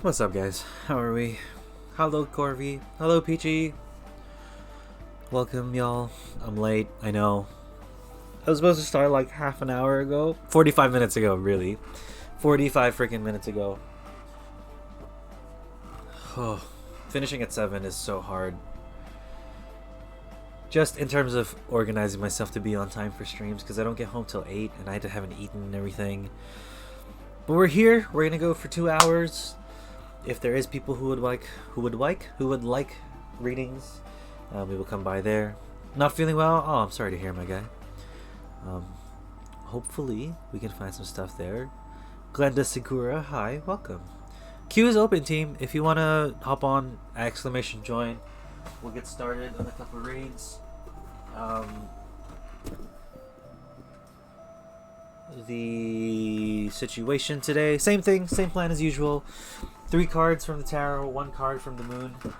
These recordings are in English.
What's up, guys? How are we? Hello, Corby. Hello, Peachy. Welcome, y'all. I'm late, I know. I was supposed to start like half an hour ago. 45 minutes ago, really. 45 freaking minutes ago. Oh, finishing at 7 is so hard. Just in terms of organizing myself to be on time for streams, because I don't get home till 8 and I haven't eaten and everything. But we're here. We're gonna go for 2 hours. If there is people who would like readings, we will come by there. Not feeling well? Oh, I'm sorry to hear, my guy. Hopefully we can find some stuff there. Glenda Segura, hi, welcome. Queue is open, team. If you want to hop on, exclamation join. We'll get started on a couple of raids. The situation today, same thing, same plan as usual. 3 cards from the tarot, 1 card from the moon. And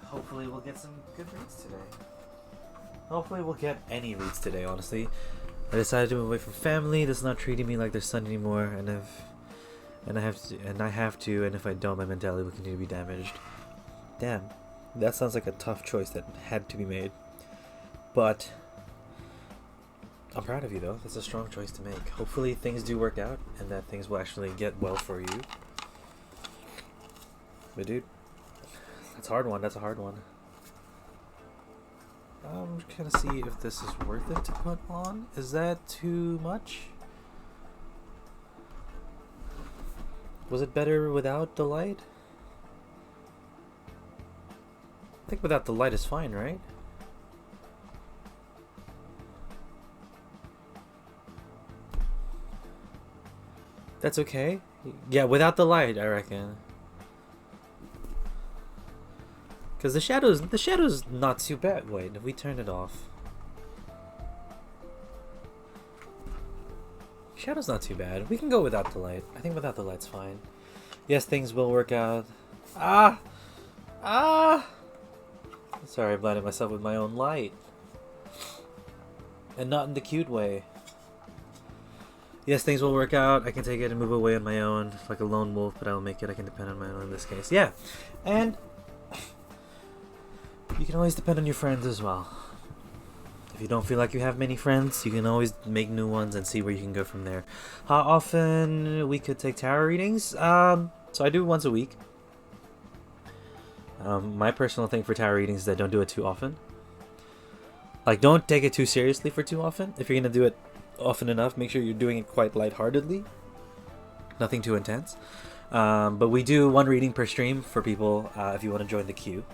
hopefully we'll get some good reads today. Hopefully we'll get any reads today, honestly. I decided to move away from family. That's not treating me like their son anymore, and I have to, and if I don't, my mentality will continue to be damaged. Damn, that sounds like a tough choice that had to be made. But I'm proud of you, though. That's a strong choice to make. Hopefully things do work out, and that things will actually get well for you. But dude, that's a hard one. That's a hard one. I'm just gonna see if this is worth it to put on. Is that too much? Was it better without the light? I think without the light is fine, right? That's okay. Yeah, without the light, I reckon. Because the shadow's not too bad. Wait, if we turn it off. Shadow's not too bad. We can go without the light. I think without the light's fine. Yes, things will work out. Ah! Sorry, I blinded myself with my own light. And not in the cute way. Yes, things will work out. I can take it and move away on my own, like a lone wolf, but I'll make it. I can depend on my own in this case. Yeah. And you can always depend on your friends as well. If you don't feel like you have many friends, you can always make new ones and see where you can go from there. How often we could take tarot readings? So I do once a week. My personal thing for tarot readings is that I don't do it too often. Like, don't take it too seriously for too often. If you're going to do it often enough, make sure you're doing it quite lightheartedly. Nothing too intense. But we do 1 reading per stream for people if you want to join the queue.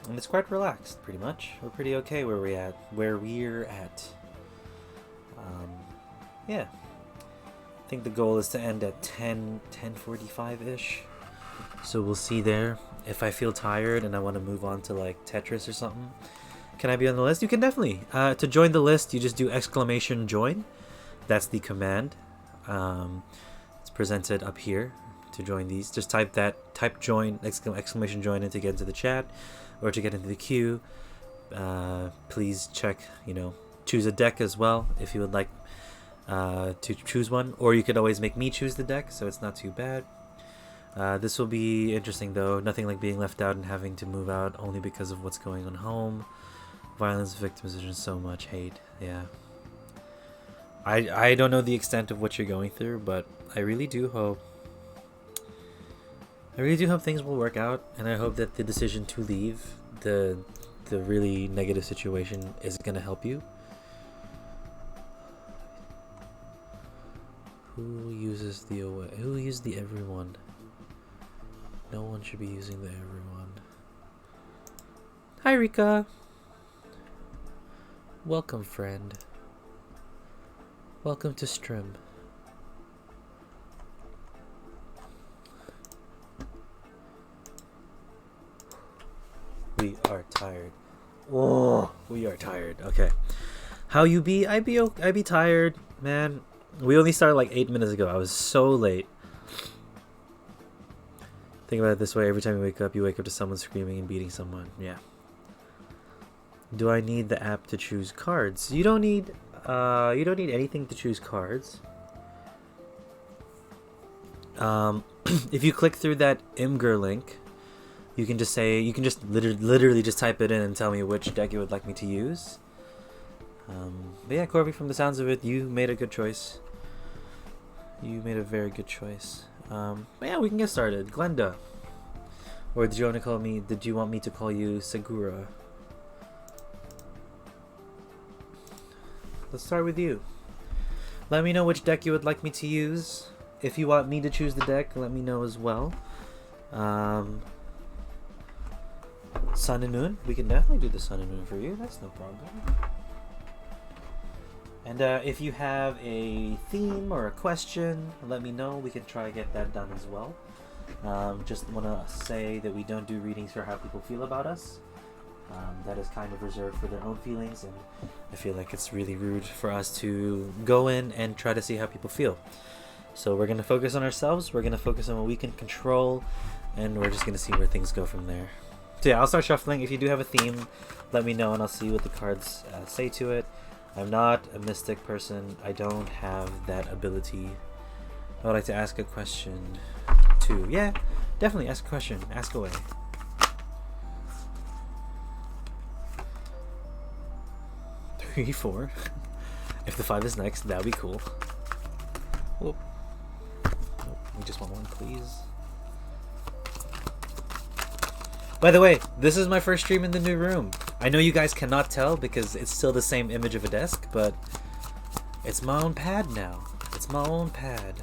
And it's quite relaxed, pretty much. We're pretty okay where we're at. Yeah. I think the goal is to end at 10:45-ish. So we'll see there. If I feel tired and I want to move on to like Tetris or something, can I be on the list? You can definitely. To join the list, you just do exclamation join. That's the command. It's presented up here to join these. Just type join, exclamation join in to get into the chat or to get into the queue. Please check, choose a deck as well if you would like to choose one, or you could always make me choose the deck, so it's not too bad. This will be interesting though. Nothing like being left out and having to move out only because of what's going on home. Violence, victimization, so much hate. Yeah. I don't know the extent of what you're going through, but I really do hope things will work out, and I hope that the decision to leave the really negative situation is going to help you. Who uses the away? Who uses the everyone? No one should be using the everyone. Hi, Rika. Welcome, friend. Welcome to stream. We are tired. Oh, we are tired. Okay. How you be? I be tired, man. We only started like 8 minutes ago. I was so late. Think about it this way. Every time you wake up to someone screaming and beating someone. Yeah. Do I need the app to choose cards? You don't need you don't need anything to choose cards. If you click through that Imgur link, you can just literally just type it in and tell me which deck you would like me to use. But yeah, Corby, from the sounds of it, you made a good choice. You made a very good choice. But yeah, we can get started. Glenda. Or did you want me to call you Segura? Let's start with you. Let me know which deck you would like me to use. If you want me to choose the deck, let me know as well. Sun and Moon. We can definitely do the Sun and Moon for you. That's no problem. And if you have a theme or a question, let me know. We can try to get that done as well. Just want to say that we don't do readings for how people feel about us. That is kind of reserved for their own feelings, and I feel like it's really rude for us to go in and try to see how people feel. So we're going to focus on ourselves, we're going to focus on what we can control, and we're just going to see where things go from there. So yeah, I'll start shuffling. If you do have a theme, let me know and I'll see what the cards say to it. I'm not a mystic person. I don't have that ability. I would like to ask a question too. Yeah, definitely ask a question. Ask away. 3, 4. If the 5 is next, that'd be cool. Whoop. Nope, we just want 1, please. By the way, this is my first stream in the new room. I know you guys cannot tell because it's still the same image of a desk, but it's my own pad now. It's my own pad.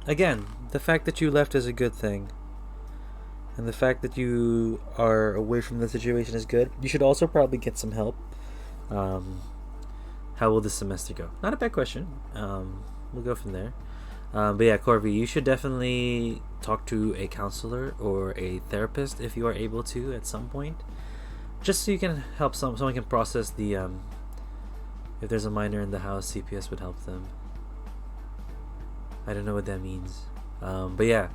Again, the fact that you left is a good thing. And the fact that you are away from the situation is good. You should also probably get some help. How will this semester go? Not a bad question. We'll go from there. But yeah, Corby, you should definitely talk to a counselor or a therapist if you are able to at some point. Just so you can help someone can process the... if there's a minor in the house, CPS would help them. I don't know what that means. But yeah,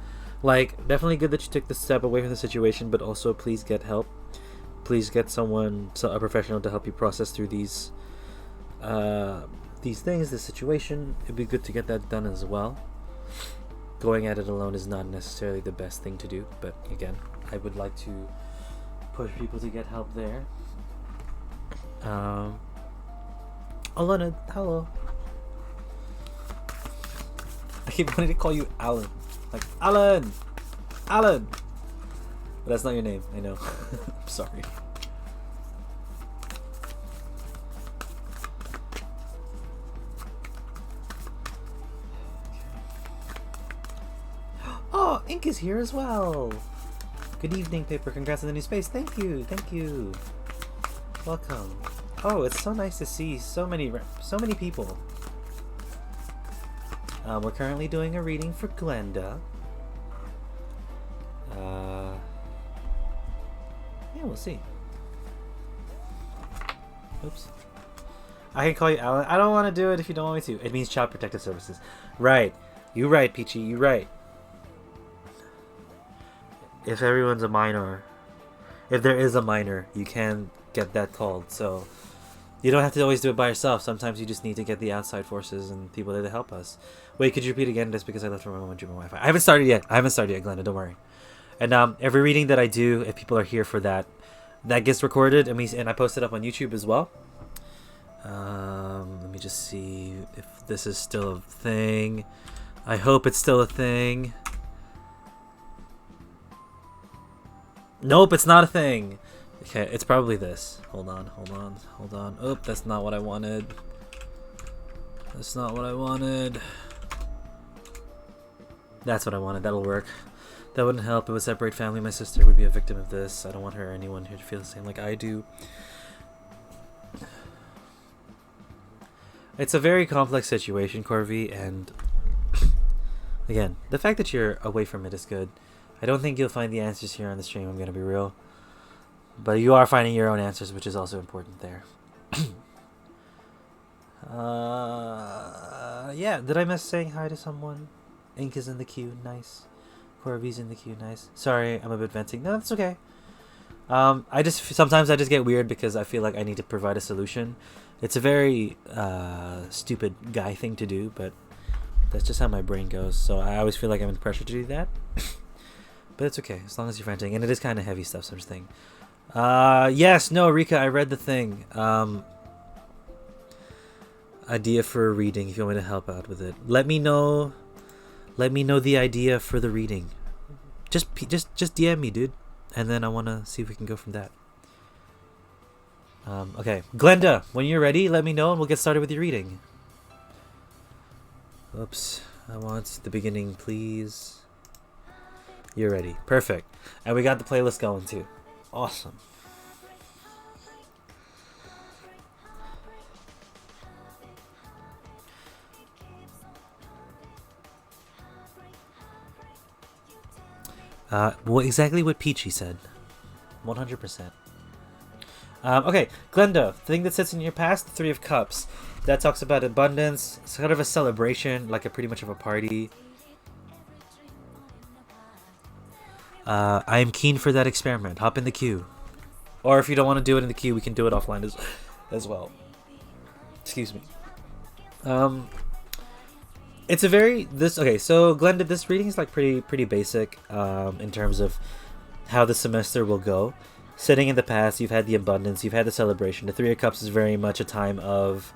like, definitely good that you took the step away from the situation, but also please get help. Please get a professional to help you process through these things, this situation. It'd be good to get that done as well. Going at it alone is not necessarily the best thing to do, but again, I would like to push people to get help there. Alana, hello. I keep wanting to call you Alan. Like, Alan! Alan! But that's not your name, I know. I'm sorry. Oh, Ink is here as well! Good evening, Paper. Congrats on the new space. Thank you, thank you. Welcome. Oh, it's so nice to see so many people. We're currently doing a reading for Glenda. Yeah, we'll see. Oops. I can call you Alan. I don't want to do it if you don't want me to. It means Child Protective Services. Right. You right, Peachy. You right. If everyone's a minor, if there is a minor, you can get that called. So you don't have to always do it by yourself. Sometimes you just need to get the outside forces and people there to help us. Wait, could you repeat again? Just because I left from my Wi-Fi. I haven't started yet, Glenda. Don't worry. And every reading that I do, if people are here for that, that gets recorded and I post it up on YouTube as well. Let me just see if this is still a thing. I hope it's still a thing. Nope, it's not a thing. Okay, it's probably this. Hold on. Oh, that's not what I wanted. That's not what I wanted. That's what I wanted. That'll work. That wouldn't help. It would separate family. My sister would be a victim of this. I don't want her or anyone here to feel the same like I do. It's a very complex situation, Corby, and again, the fact that you're away from it is good. I don't think you'll find the answers here on the stream, I'm gonna be real. But you are finding your own answers, which is also important there. Yeah, did I miss saying hi to someone? Ink is in the queue, nice. Corby's in the queue, nice. Sorry, I'm a bit venting. No, that's okay. Sometimes I just get weird because I feel like I need to provide a solution. It's a very stupid guy thing to do, but that's just how my brain goes. So I always feel like I'm in pressure to do that. But it's okay, as long as you're venting. And it is kind of heavy stuff, so I'm just thinking. Yes, no, Rika, I read the thing. Idea for a reading if you want me to help out with it. Let me know the idea for the reading. Just DM me, dude. And then I want to see if we can go from that. Okay. Glenda, when you're ready, let me know and we'll get started with your reading. Oops. I want the beginning, please. You're ready. Perfect. And we got the playlist going too. Awesome. Exactly what Peachy said. 100%. Okay, Glenda, the thing that sits in your past, the Three of Cups. That talks about abundance, sort of a celebration, like a pretty much of a party. I am keen for that experiment. Hop in the queue. Or if you don't want to do it in the queue, we can do it offline as well. Excuse me. It's a very okay. So Glenda, this reading is like pretty basic in terms of how the semester will go. Sitting in the past, you've had the abundance, you've had the celebration. The Three of Cups is very much a time of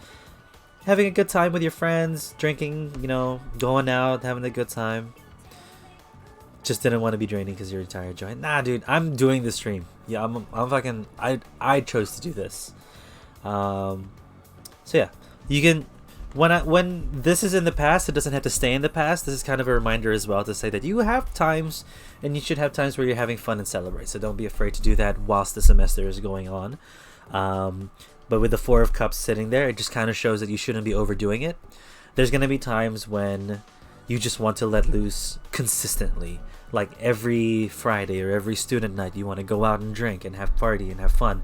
having a good time with your friends, drinking, going out, having a good time. Just didn't want to be draining because you're tired, Join. Nah, dude, I'm doing this stream. Yeah, I'm fucking. I chose to do this. So yeah, you can. When this is in the past, it doesn't have to stay in the past. This is kind of a reminder as well to say that you have times, and you should have times where you're having fun and celebrate. So don't be afraid to do that whilst the semester is going on. But with the Four of Cups sitting there, it just kind of shows that you shouldn't be overdoing it. There's going to be times when you just want to let loose consistently. Like every Friday or every student night, you want to go out and drink and have party and have fun.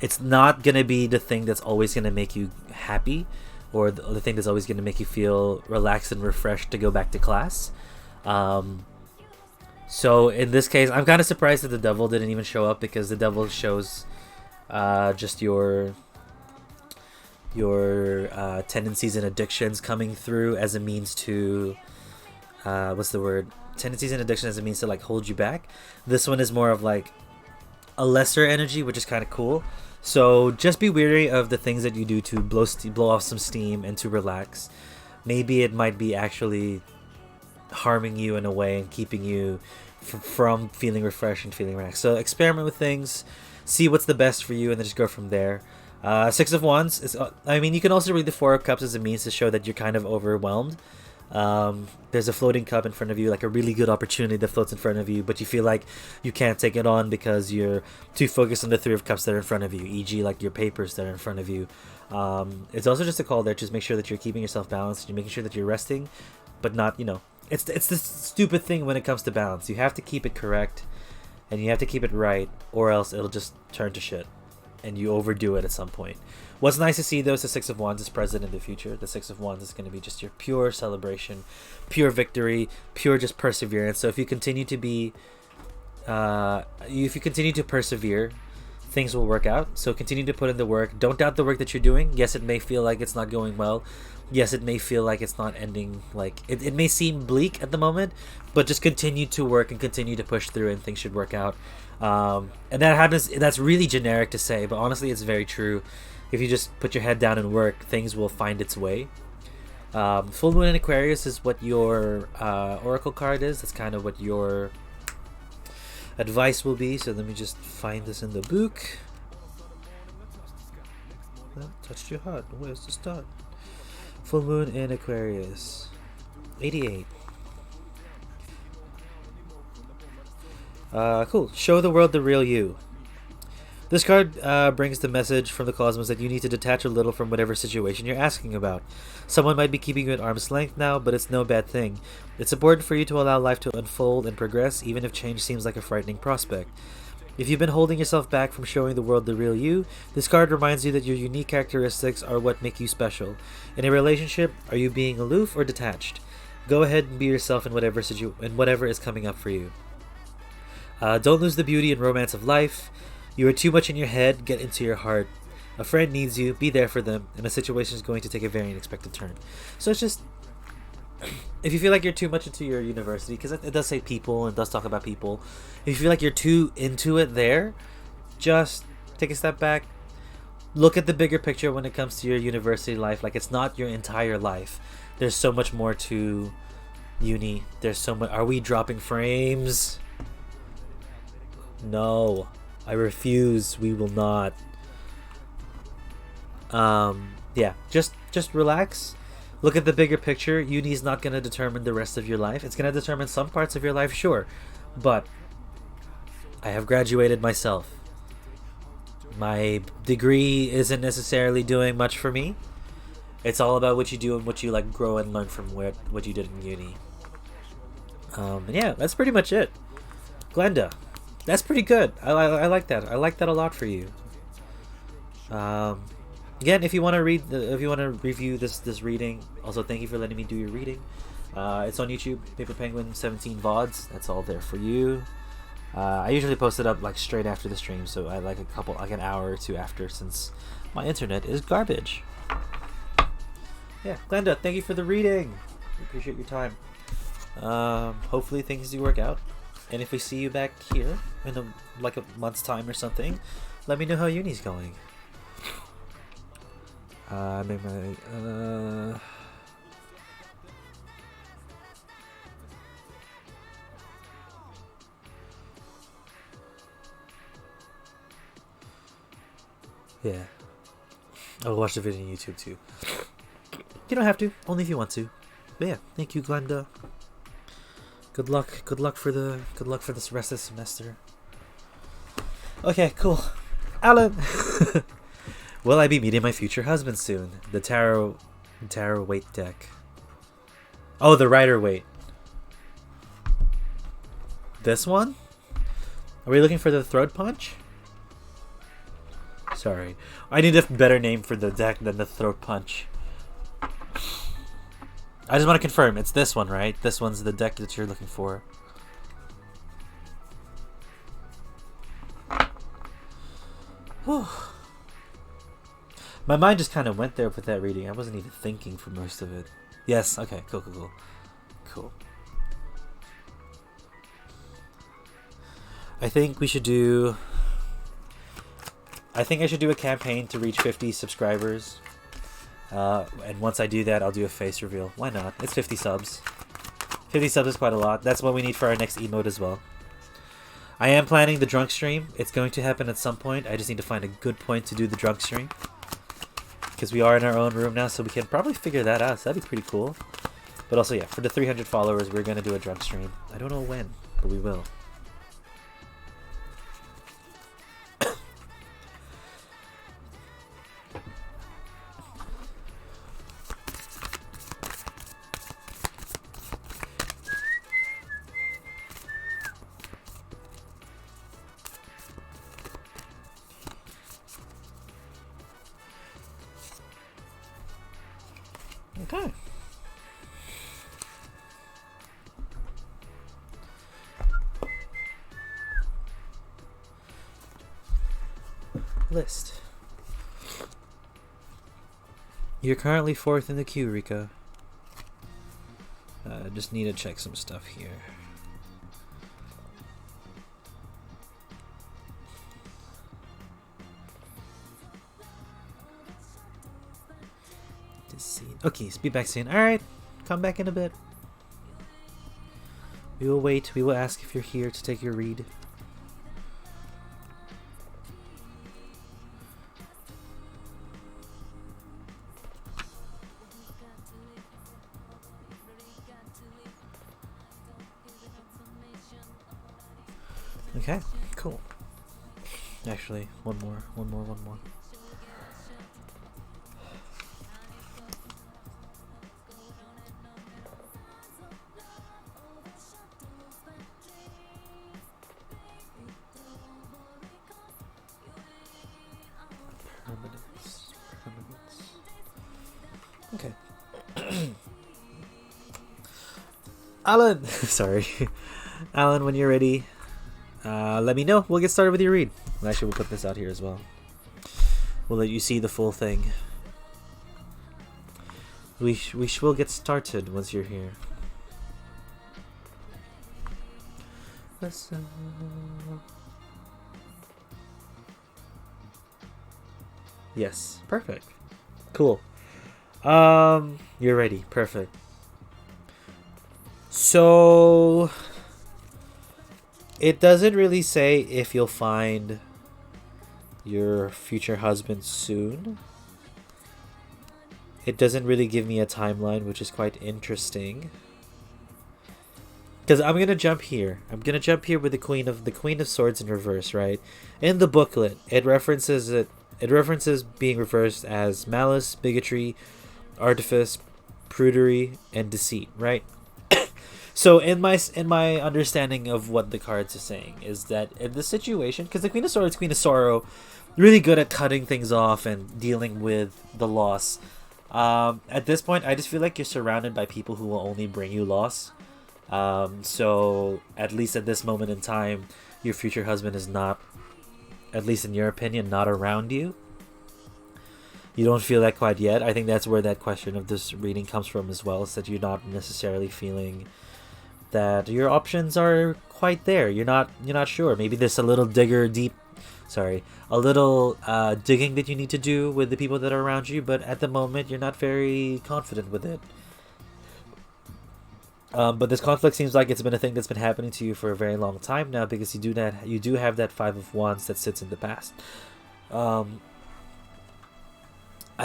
It's not going to be the thing that's always going to make you happy, or the thing that's always going to make you feel relaxed and refreshed to go back to class. So in this case, I'm kind of surprised that the devil didn't even show up, because the devil shows just your tendencies and addictions coming through as a means to tendencies and addictions as a means to like hold you back. This one is more of like a lesser energy, which is kind of cool. So just be wary of the things that you do to blow off some steam and to relax. Maybe it might be actually harming you in a way and keeping you from feeling refreshed and feeling relaxed. So experiment with things, see what's the best for you, and then just go from there. Six of Wands is, you can also read the Four of Cups as a means to show that you're kind of overwhelmed. There's a floating cup in front of you, like a really good opportunity that floats in front of you, but you feel like you can't take it on because you're too focused on the Three of Cups that are in front of you, e.g. like your papers that are in front of you. It's also just a call there, just make sure that you're keeping yourself balanced, you're making sure that you're resting, but not, it's this stupid thing when it comes to balance. You have to keep it correct, and you have to keep it right, or else it'll just turn to shit, and you overdo it at some point. What's nice to see, though, is the Six of Wands is present in the future. The Six of Wands is going to be just your pure celebration, pure victory, pure just perseverance. So if you continue to persevere, things will work out. So continue to put in the work. Don't doubt the work that you're doing. Yes, it may feel like it's not going well. Yes, it may feel like it's not ending. Like it may seem bleak at the moment, but just continue to work and continue to push through, and things should work out. And that happens. That's really generic to say, but honestly, it's very true. If you just put your head down and work, things will find its way. Full Moon in Aquarius is what your Oracle card is. That's kind of what your advice will be. So let me just find this in the book. Well, touched your heart. Where's the start? Full Moon in Aquarius. 88. Cool. Show the world the real you. This card brings the message from the cosmos that you need to detach a little from whatever situation you're asking about. Someone might be keeping you at arm's length now, but it's no bad thing. It's important for you to allow life to unfold and progress, even if change seems like a frightening prospect. If you've been holding yourself back from showing the world the real you, this card reminds you that your unique characteristics are what make you special. In a relationship, are you being aloof or detached? Go ahead and be yourself in whatever is coming up for you. Don't lose the beauty and romance of life. You are too much in your head, get into your heart. A friend needs you, be there for them, and a situation is going to take a very unexpected turn. So it's just, if you feel like you're too much into your university, because it does say people and does talk about people, if you feel like you're too into it there, just take a step back, look at the bigger picture when it comes to your university life. Like, it's not your entire life. There's so much more to uni. There's so much. Are we dropping frames? No, I refuse. We will not. Yeah, just relax. Look at the bigger picture. Uni is not going to determine the rest of your life. It's going to determine some parts of your life, sure, but I have graduated myself. My degree isn't necessarily doing much for me. It's all about what you do and what you like grow and learn from what you did in uni. And yeah, that's pretty much it. Glenda, that's pretty good. I like that. I like that a lot for you. Again, if you want to review this reading, also thank you for letting me do your reading. It's on YouTube, Paper Penguin 17 VODs. That's all there for you. I usually post it up like straight after the stream, so I like an hour or two after, since my internet is garbage. Yeah, Glenda, thank you for the reading. We appreciate your time. Hopefully things do work out, and if we see you back here in a month's time or something, let me know how uni's going. Yeah, I'll watch the video on YouTube too. You don't have to, only if you want to. But yeah, thank you, Glenda. Good luck for this rest of the semester. Okay, cool. Alan. Will I be meeting my future husband soon? The tarot weight deck. Oh, the Rider Waite. This one? Are we looking for the throat punch? Sorry. I need a better name for the deck than the throat punch. I just want to confirm. It's this one, right? This one's the deck that you're looking for. Whew. My mind just kind of went there with that reading. I wasn't even thinking for most of it. Yes, okay, cool. I think I should do a campaign to reach 50 subscribers. And once I do that, I'll do a face reveal. Why not? It's 50 subs. 50 subs is quite a lot. That's what we need for our next emote as well. I am planning the drunk stream. It's going to happen at some point. I just need to find a good point to do the drunk stream, because we are in our own room now, so we can probably figure that out. So that'd be pretty cool. But also, yeah, for the 300 followers, we're going to do a drunk stream. I don't know when, but we will. Okay. List. You're currently 4th in the queue, Rika. Just need to check some stuff here. Okay, be back soon. Alright, come back in a bit. We will wait. We will ask if you're here to take your read. Okay, cool. Actually, one more. Permanence. Okay. Alan! Sorry. Alan, when you're ready, let me know. We'll get started with your read. Actually, we'll put this out here as well. We'll let you see the full thing. We will get started once you're here. Yes, perfect. Cool. You're ready. Perfect. So it doesn't really say if you'll find your future husband soon. It doesn't really give me a timeline, which is quite interesting. Because I'm gonna jump here. With the Queen of Swords in reverse, right? In the booklet, it references being reversed as malice, bigotry, artifice, prudery, and deceit, right? So in my understanding of what the cards are saying is that in this situation, because the Queen of Swords, Queen of Sorrow, really good at cutting things off and dealing with the loss. At this point, I just feel like you're surrounded by people who will only bring you loss. So at least at this moment in time, your future husband is not, at least in your opinion, not around you. You don't feel that quite yet. I think that's where that question of this reading comes from as well, is that you're not necessarily feeling that your options are quite there. You're not sure. Maybe there's a little digging that you need to do with the people that are around you, but at the moment you're not very confident with it. But this conflict seems like it's been a thing that's been happening to you for a very long time now, because you do have that Five of Wands that sits in the past. I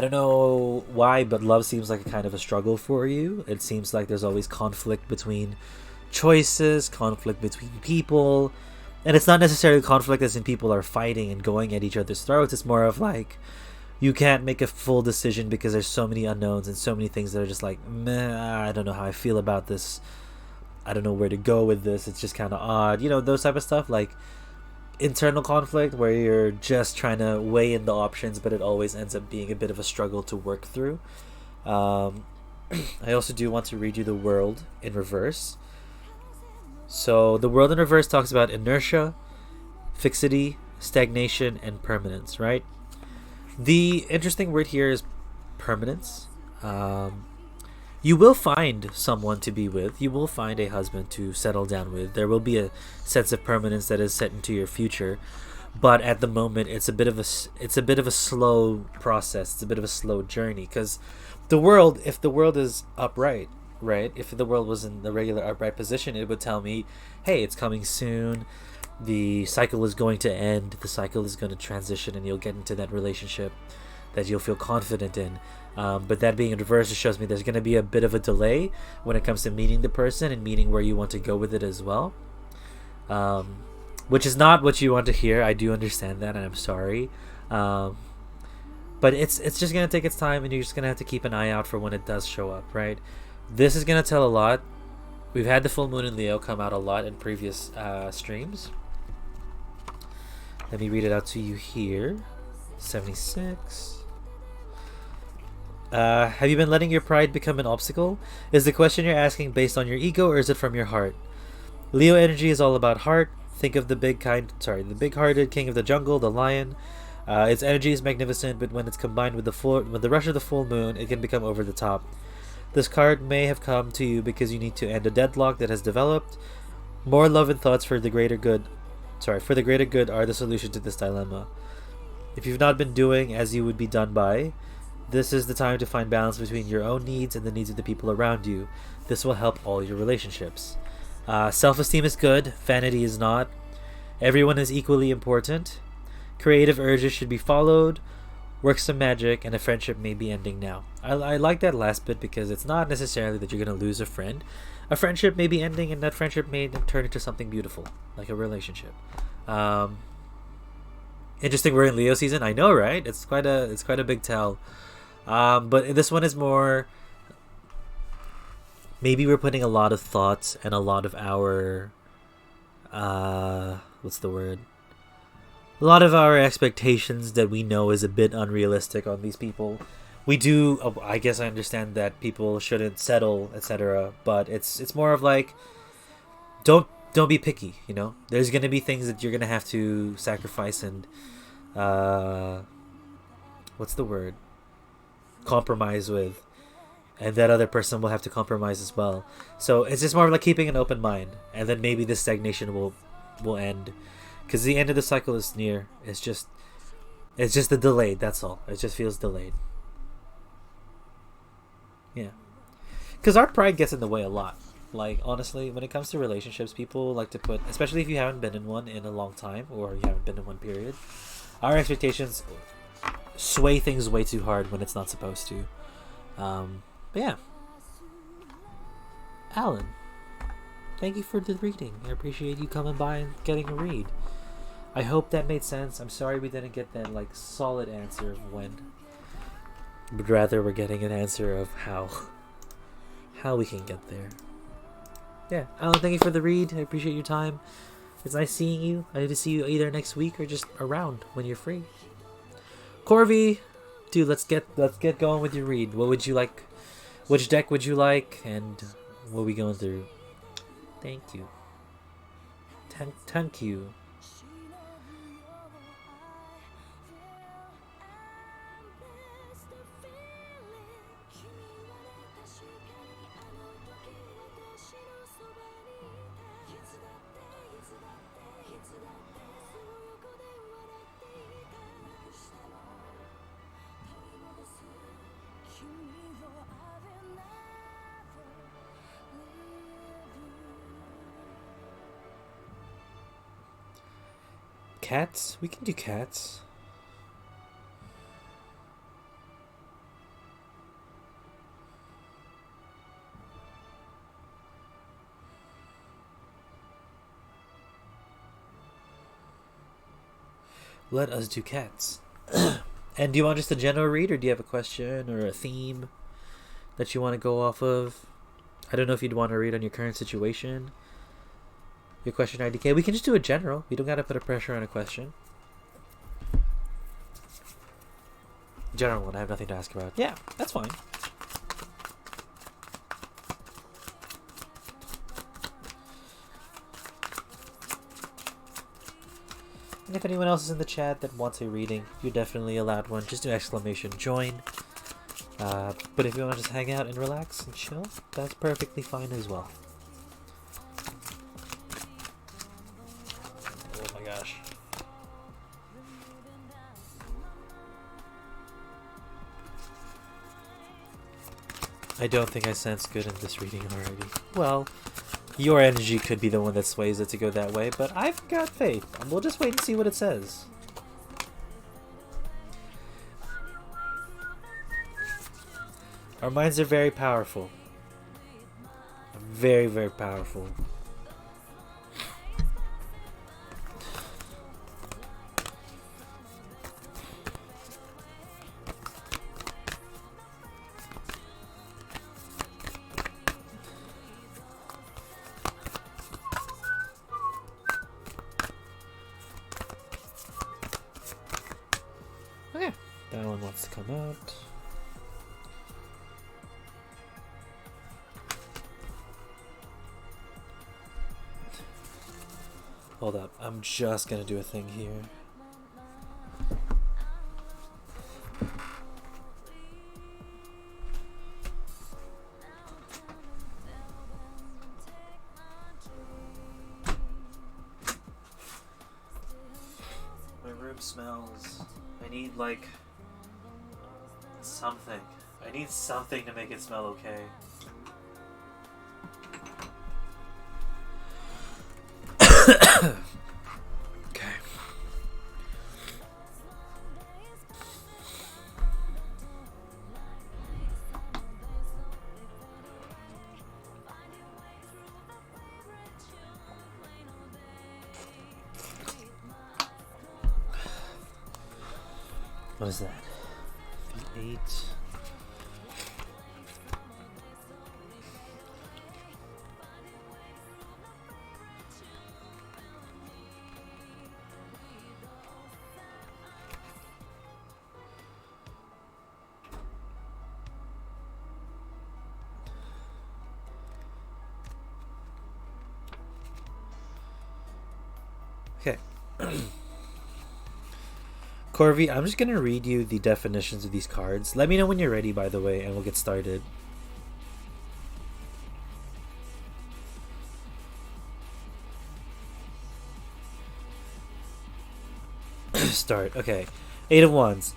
don't know why, but love seems like a kind of a struggle for you. It seems like there's always conflict between choices, conflict between people, and it's not necessarily conflict as in people are fighting and going at each other's throats. It's more of like you can't make a full decision because there's so many unknowns and so many things that are just like, meh, I don't know how I feel about this. I don't know where to go with this. It's just kind of odd. You know, those type of stuff, like internal conflict where you're just trying to weigh in the options, but it always ends up being a bit of a struggle to work through. I also do want to read you the World in reverse. So the World in reverse talks about inertia, fixity, stagnation, and permanence, right? The interesting word here is permanence. You will find someone to be with. You will find a husband to settle down with. There will be a sense of permanence that is set into your future, but at the moment, it's a bit of a slow process. It's a bit of a slow journey, because the world, if the world is upright, right? If the world was in the regular upright position, it would tell me, hey, it's coming soon. The cycle is going to end. The cycle is going to transition, and you'll get into that relationship that you'll feel confident in. But that being in reverse, it shows me there's going to be a bit of a delay when it comes to meeting the person and meeting where you want to go with it as well. Which is not what you want to hear. I do understand that, and I'm sorry. But it's just going to take its time, and you're just going to have to keep an eye out for when it does show up, right? This is going to tell a lot. We've had the full moon in Leo come out a lot in previous streams. Let me read it out to you here. 76. Have you been letting your pride become an obstacle? Is the question you're asking based on your ego, or is it from your heart? Leo energy is all about heart. Think of the big-hearted king of the jungle, the lion. Its energy is magnificent, but when it's combined with the rush of the full moon, it can become over the top. This card may have come to you because you need to end a deadlock that has developed. More love and thoughts for the greater good. For the greater good are the solution to this dilemma. If you've not been doing as you would be done by, this is the time to find balance between your own needs and the needs of the people around you. This will help all your relationships. Self-esteem is good, vanity is not. Everyone is equally important. Creative urges should be followed. Work some magic, and a friendship may be ending now. I like that last bit because it's not necessarily that you're going to lose a friend. A friendship may be ending, and that friendship may turn into something beautiful, like a relationship. Interesting, we're in Leo season. I know, right? It's quite a big tell. But this one is more. Maybe we're putting a lot of thoughts and a lot of our. What's the word? A lot of our expectations that we know is a bit unrealistic on these people. We do. I guess I understand that people shouldn't settle, etc. But it's more of like, don't be picky. You know, there's gonna be things that you're gonna have to sacrifice and, what's the word? Compromise with, and that other person will have to compromise as well. So it's just more of like keeping an open mind, and then maybe this stagnation will end, because the end of the cycle is near. It's just the delayed. That's all. It just feels delayed. Yeah, because our pride gets in the way a lot. Like, honestly, when it comes to relationships, people like to put, especially if you haven't been in one in a long time or you haven't been in one period, our expectations sway things way too hard when it's not supposed to. But yeah, Alan, thank you for the reading. I appreciate you coming by and getting a read. I hope that made sense. I'm sorry we didn't get that like solid answer of when, but rather we're getting an answer of how we can get there. Yeah, Alan, thank you for the read. I appreciate your time. It's nice seeing you. I need to see you either next week or just around when you're free. Corby, dude, let's get going with your read. What would you like? Which deck would you like? And what are we going through? Thank you. Thank you. Cats? We can do cats. Let us do cats. And do you want just a general read, or do you have a question or a theme that you want to go off of? I don't know if you'd want to read on your current situation. Your question IDK. We can just do a general. We don't gotta put a pressure on a question. General one, I have nothing to ask about. Yeah, that's fine. And if anyone else is in the chat that wants a reading, you're definitely allowed one. Just do exclamation join. But if you want to just hang out and relax and chill, that's perfectly fine as well. I don't think I sense good in this reading already. Well, your energy could be the one that sways it to go that way, but I've got faith. We'll just wait and see what it says. Our minds are very powerful. Very, very powerful. Okay, that one wants to come out. Hold up, I'm just gonna do a thing here. My room smells. I need like something. I need something to make it smell okay. Okay. What is that? 8. Okay. Corvi, I'm just going to read you the definitions of these cards. Let me know when you're ready, by the way, and we'll get started. Start. Okay. 8 of Wands.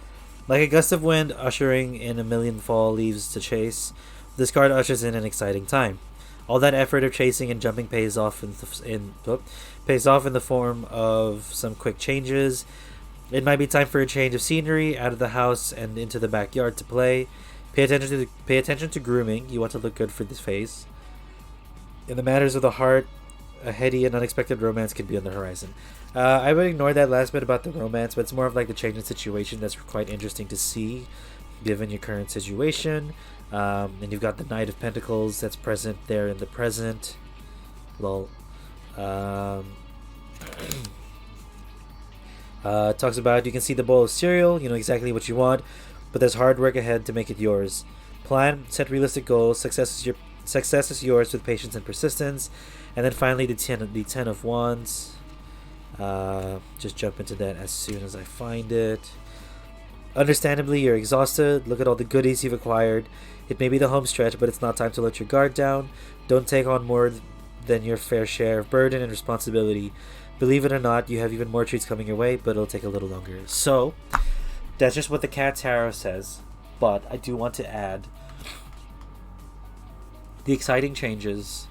Like a gust of wind ushering in a million fall leaves to chase, this card ushers in an exciting time. All that effort of chasing and jumping pays off in the form of some quick changes. It might be time for a change of scenery, out of the house and into the backyard to play. Pay attention to grooming. You want to look good for this phase. In the matters of the heart, a heady and unexpected romance could be on the horizon. I would ignore that last bit about the romance, but it's more of like the change in situation that's quite interesting to see, given your current situation. And you've got the Knight of Pentacles that's present there in the present. Lol. Talks about you can see the bowl of cereal, you know exactly what you want, but there's hard work ahead to make it yours. Plan, set realistic goals. Success is yours with patience and persistence. And then finally the 10 of Wands. Just jump into that as soon as I find it. Understandably, you're exhausted. Look at all the goodies you've acquired. It may be the home stretch, but it's not time to let your guard down. Don't take on more than your fair share of burden and responsibility. Believe it or not, you have even more treats coming your way, but it'll take a little longer. So, that's just what the Cat Tarot says. But I do want to add the exciting changes,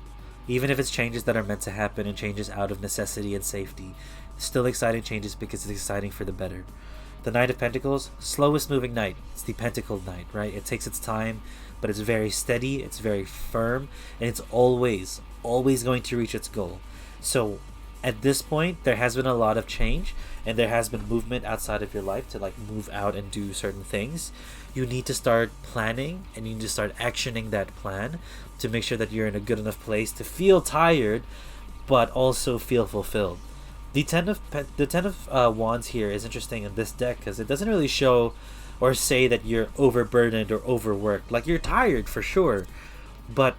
even if it's changes that are meant to happen and changes out of necessity and safety, still exciting changes because it's exciting for the better. The Knight of Pentacles, slowest moving knight. It's the Pentacled Knight, right? It takes its time, but it's very steady, it's very firm, and it's always going to reach its goal. So at this point, there has been a lot of change, and there has been movement outside of your life to like move out and do certain things. You need to start planning, and you need to start actioning that plan to make sure that you're in a good enough place to feel tired, but also feel fulfilled. The ten of Wands here is interesting in this deck because it doesn't really show or say that you're overburdened or overworked. Like, you're tired for sure, but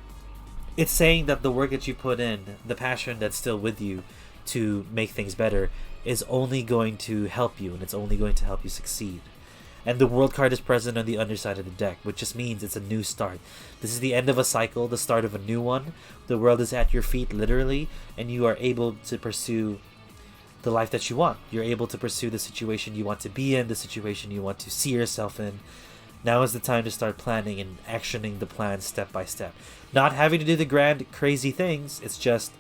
it's saying that the work that you put in, the passion that's still with you to make things better, is only going to help you, and it's only going to help you succeed. And the World card is present on the underside of the deck, which just means it's a new start. This is the end of a cycle, the start of a new one. The world is at your feet, literally, and you are able to pursue the life that you want. You're able to pursue the situation you want to be in, the situation you want to see yourself in. Now is the time to start planning and actioning the plan step by step. Not having to do the grand, crazy things. It's just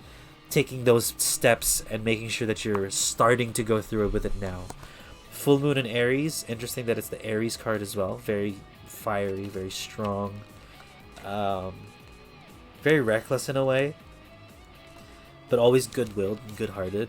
taking those steps and making sure that you're starting to go through it with it now. Full Moon in Aries. Interesting that it's the Aries card as well. Very fiery, very strong. Very reckless in a way, but always good-willed and good-hearted.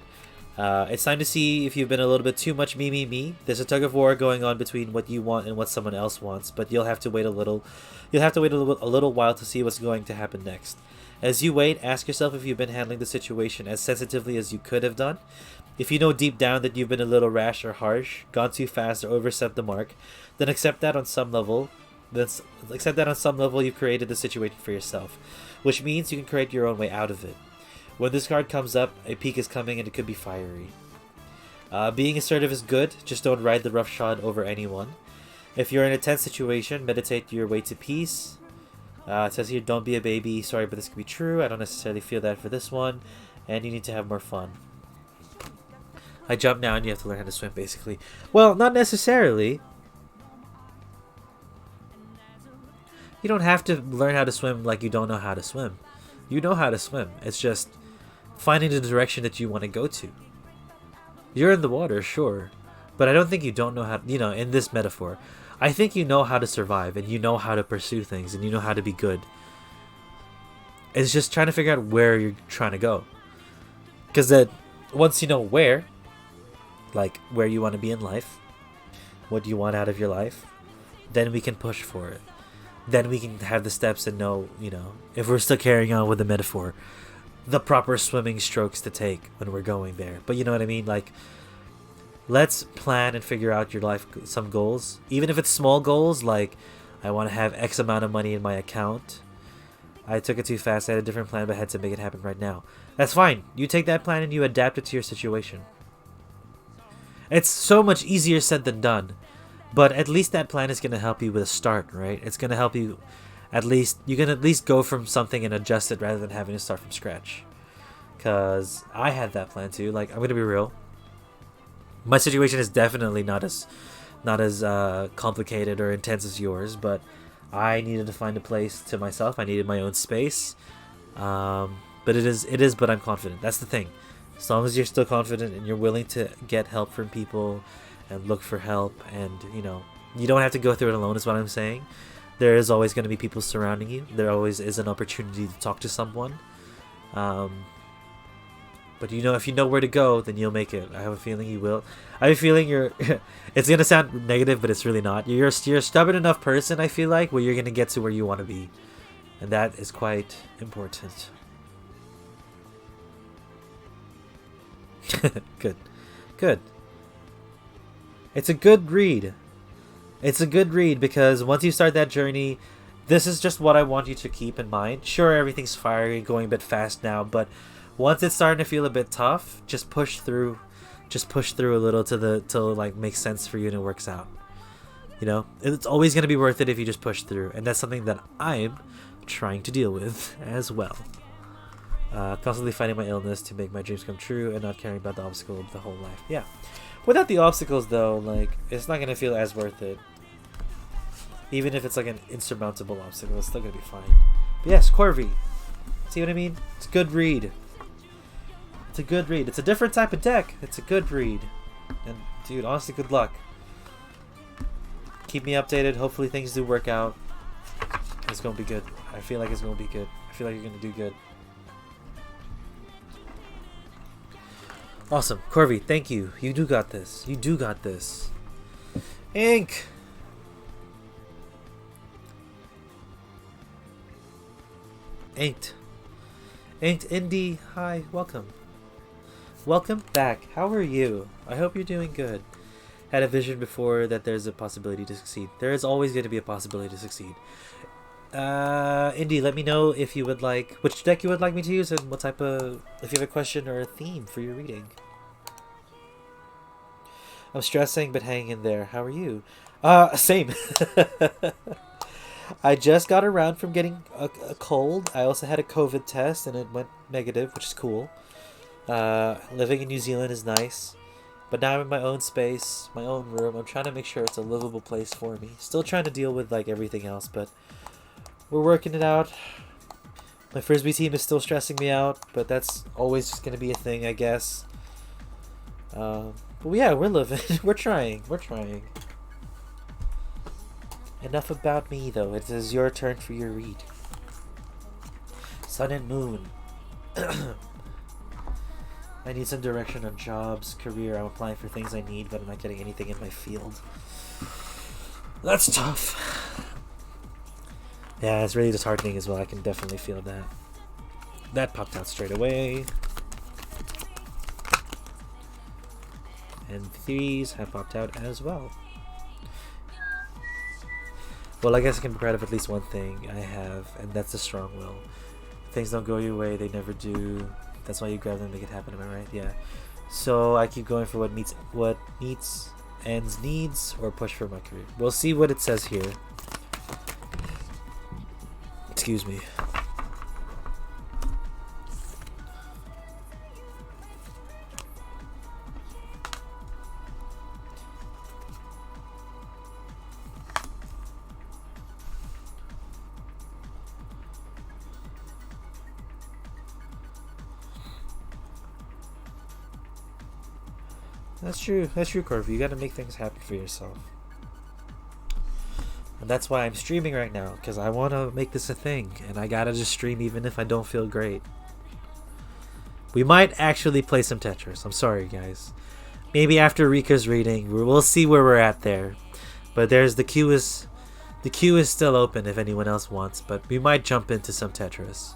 It's time to see if you've been a little bit too much me. There's a tug of war going on between what you want and what someone else wants, but you'll have to wait a little while to see what's going to happen next. As you wait, ask yourself if you've been handling the situation as sensitively as you could have done. If you know deep down that you've been a little rash or harsh, gone too fast or overstepped the mark, then accept that on some level. You've created the situation for yourself, which means you can create your own way out of it. When this card comes up, a peak is coming and it could be fiery. Being assertive is good, just don't ride the roughshod over anyone. If you're in a tense situation, meditate your way to peace. It says here, don't be a baby. Sorry, but this could be true. I don't necessarily feel that for this one. And you need to have more fun. I jump now and you have to learn how to swim, basically. Well, not necessarily. You don't have to learn how to swim like you don't know how to swim. You know how to swim. It's just finding the direction that you want to go to. You're in the water, sure, but I don't think you don't know how, in this metaphor, I think you know how to survive, and you know how to pursue things, and you know how to be good. It's just trying to figure out where you're trying to go. Because that once you know where you want to be in life, what you want out of your life, then we can push for it. Then we can have the steps and know, if we're still carrying on with the metaphor, the proper swimming strokes to take when we're going there. But you know what I mean? Like, let's plan and figure out your life, some goals. Even if it's small goals, like, I want to have X amount of money in my account. I took it too fast. I had a different plan, but I had to make it happen right now. That's fine. You take that plan and you adapt it to your situation. It's so much easier said than done. But at least that plan is going to help you with a start, right? It's going to help you you can at least go from something and adjust it rather than having to start from scratch. Because I had that plan too. Like, I'm going to be real. My situation is definitely not as complicated or intense as yours, but I needed to find a place to myself. I needed my own space. But but I'm confident. That's the thing. As long as you're still confident and you're willing to get help from people and look for help, and you don't have to go through it alone, is what I'm saying. There is always going to be people surrounding you. There always is an opportunity to talk to someone. But if you know where to go, then you'll make it. I have a feeling you will. I have a feeling you're it's going to sound negative, but it's really not. You're a stubborn enough person, I feel like, where you're going to get to where you want to be. And that is quite important. Good. It's a good read. It's a good read because once you start that journey, this is just what I want you to keep in mind. Sure, everything's fiery, going a bit fast now, but once it's starting to feel a bit tough, just push through. Just push through a little till like makes sense for you and it works out. It's always going to be worth it if you just push through, and that's something that I'm trying to deal with as well. Constantly fighting my illness to make my dreams come true and not caring about the obstacle of the whole life. Yeah. Without the obstacles, though, like, it's not going to feel as worth it. Even if it's like an insurmountable obstacle, it's still going to be fine. But yes, Corvi. See what I mean? It's a good read. It's a good read. It's a different type of deck. It's a good read. And, dude, honestly, good luck. Keep me updated. Hopefully things do work out. It's going to be good. I feel like it's going to be good. I feel like you're going to do good. Awesome. Corvi, thank you. You do got this. You do got this. Ink! Inked. Inked Indie. Hi, welcome. Welcome back. How are you? I hope you're doing good. Had a vision before that there's a possibility to succeed. There is always going to be a possibility to succeed. Indy, let me know if you would like, which deck you would like me to use, and what type of, if you have a question or a theme for your reading. I'm stressing, but hanging in there. How are you? Same. I just got around from getting a cold. I also had a COVID test, and it went negative, which is cool. Living in New Zealand is nice. But now I'm in my own space, my own room. I'm trying to make sure it's a livable place for me. Still trying to deal with, like, everything else, but we're working it out. My Frisbee team is still stressing me out, but that's always just going to be a thing, I guess. But yeah, we're living. We're trying. Enough about me, though. It is your turn for your read. Sun and Moon. I need some direction on jobs, career. I'm applying for things I need, but I'm not getting anything in my field. That's tough. Yeah, it's really disheartening as well. I can definitely feel that. That popped out straight away. And threes have popped out as well. Well, I guess I can be proud of at least one thing I have, and that's a strong will. If things don't go your way, they never do. That's why you grab them and make it happen, am I right? Yeah. So I keep going for what meets ends needs, or push for my career. We'll see what it says here. Excuse me. That's true. That's true, Corvi. You gotta make things happen for yourself. And that's why I'm streaming right now, because I want to make this a thing. And I gotta just stream even if I don't feel great. We might actually play some Tetris. I'm sorry, guys. Maybe after Rika's reading, we'll see where we're at there. But there's the queue is still open if anyone else wants. But we might jump into some Tetris.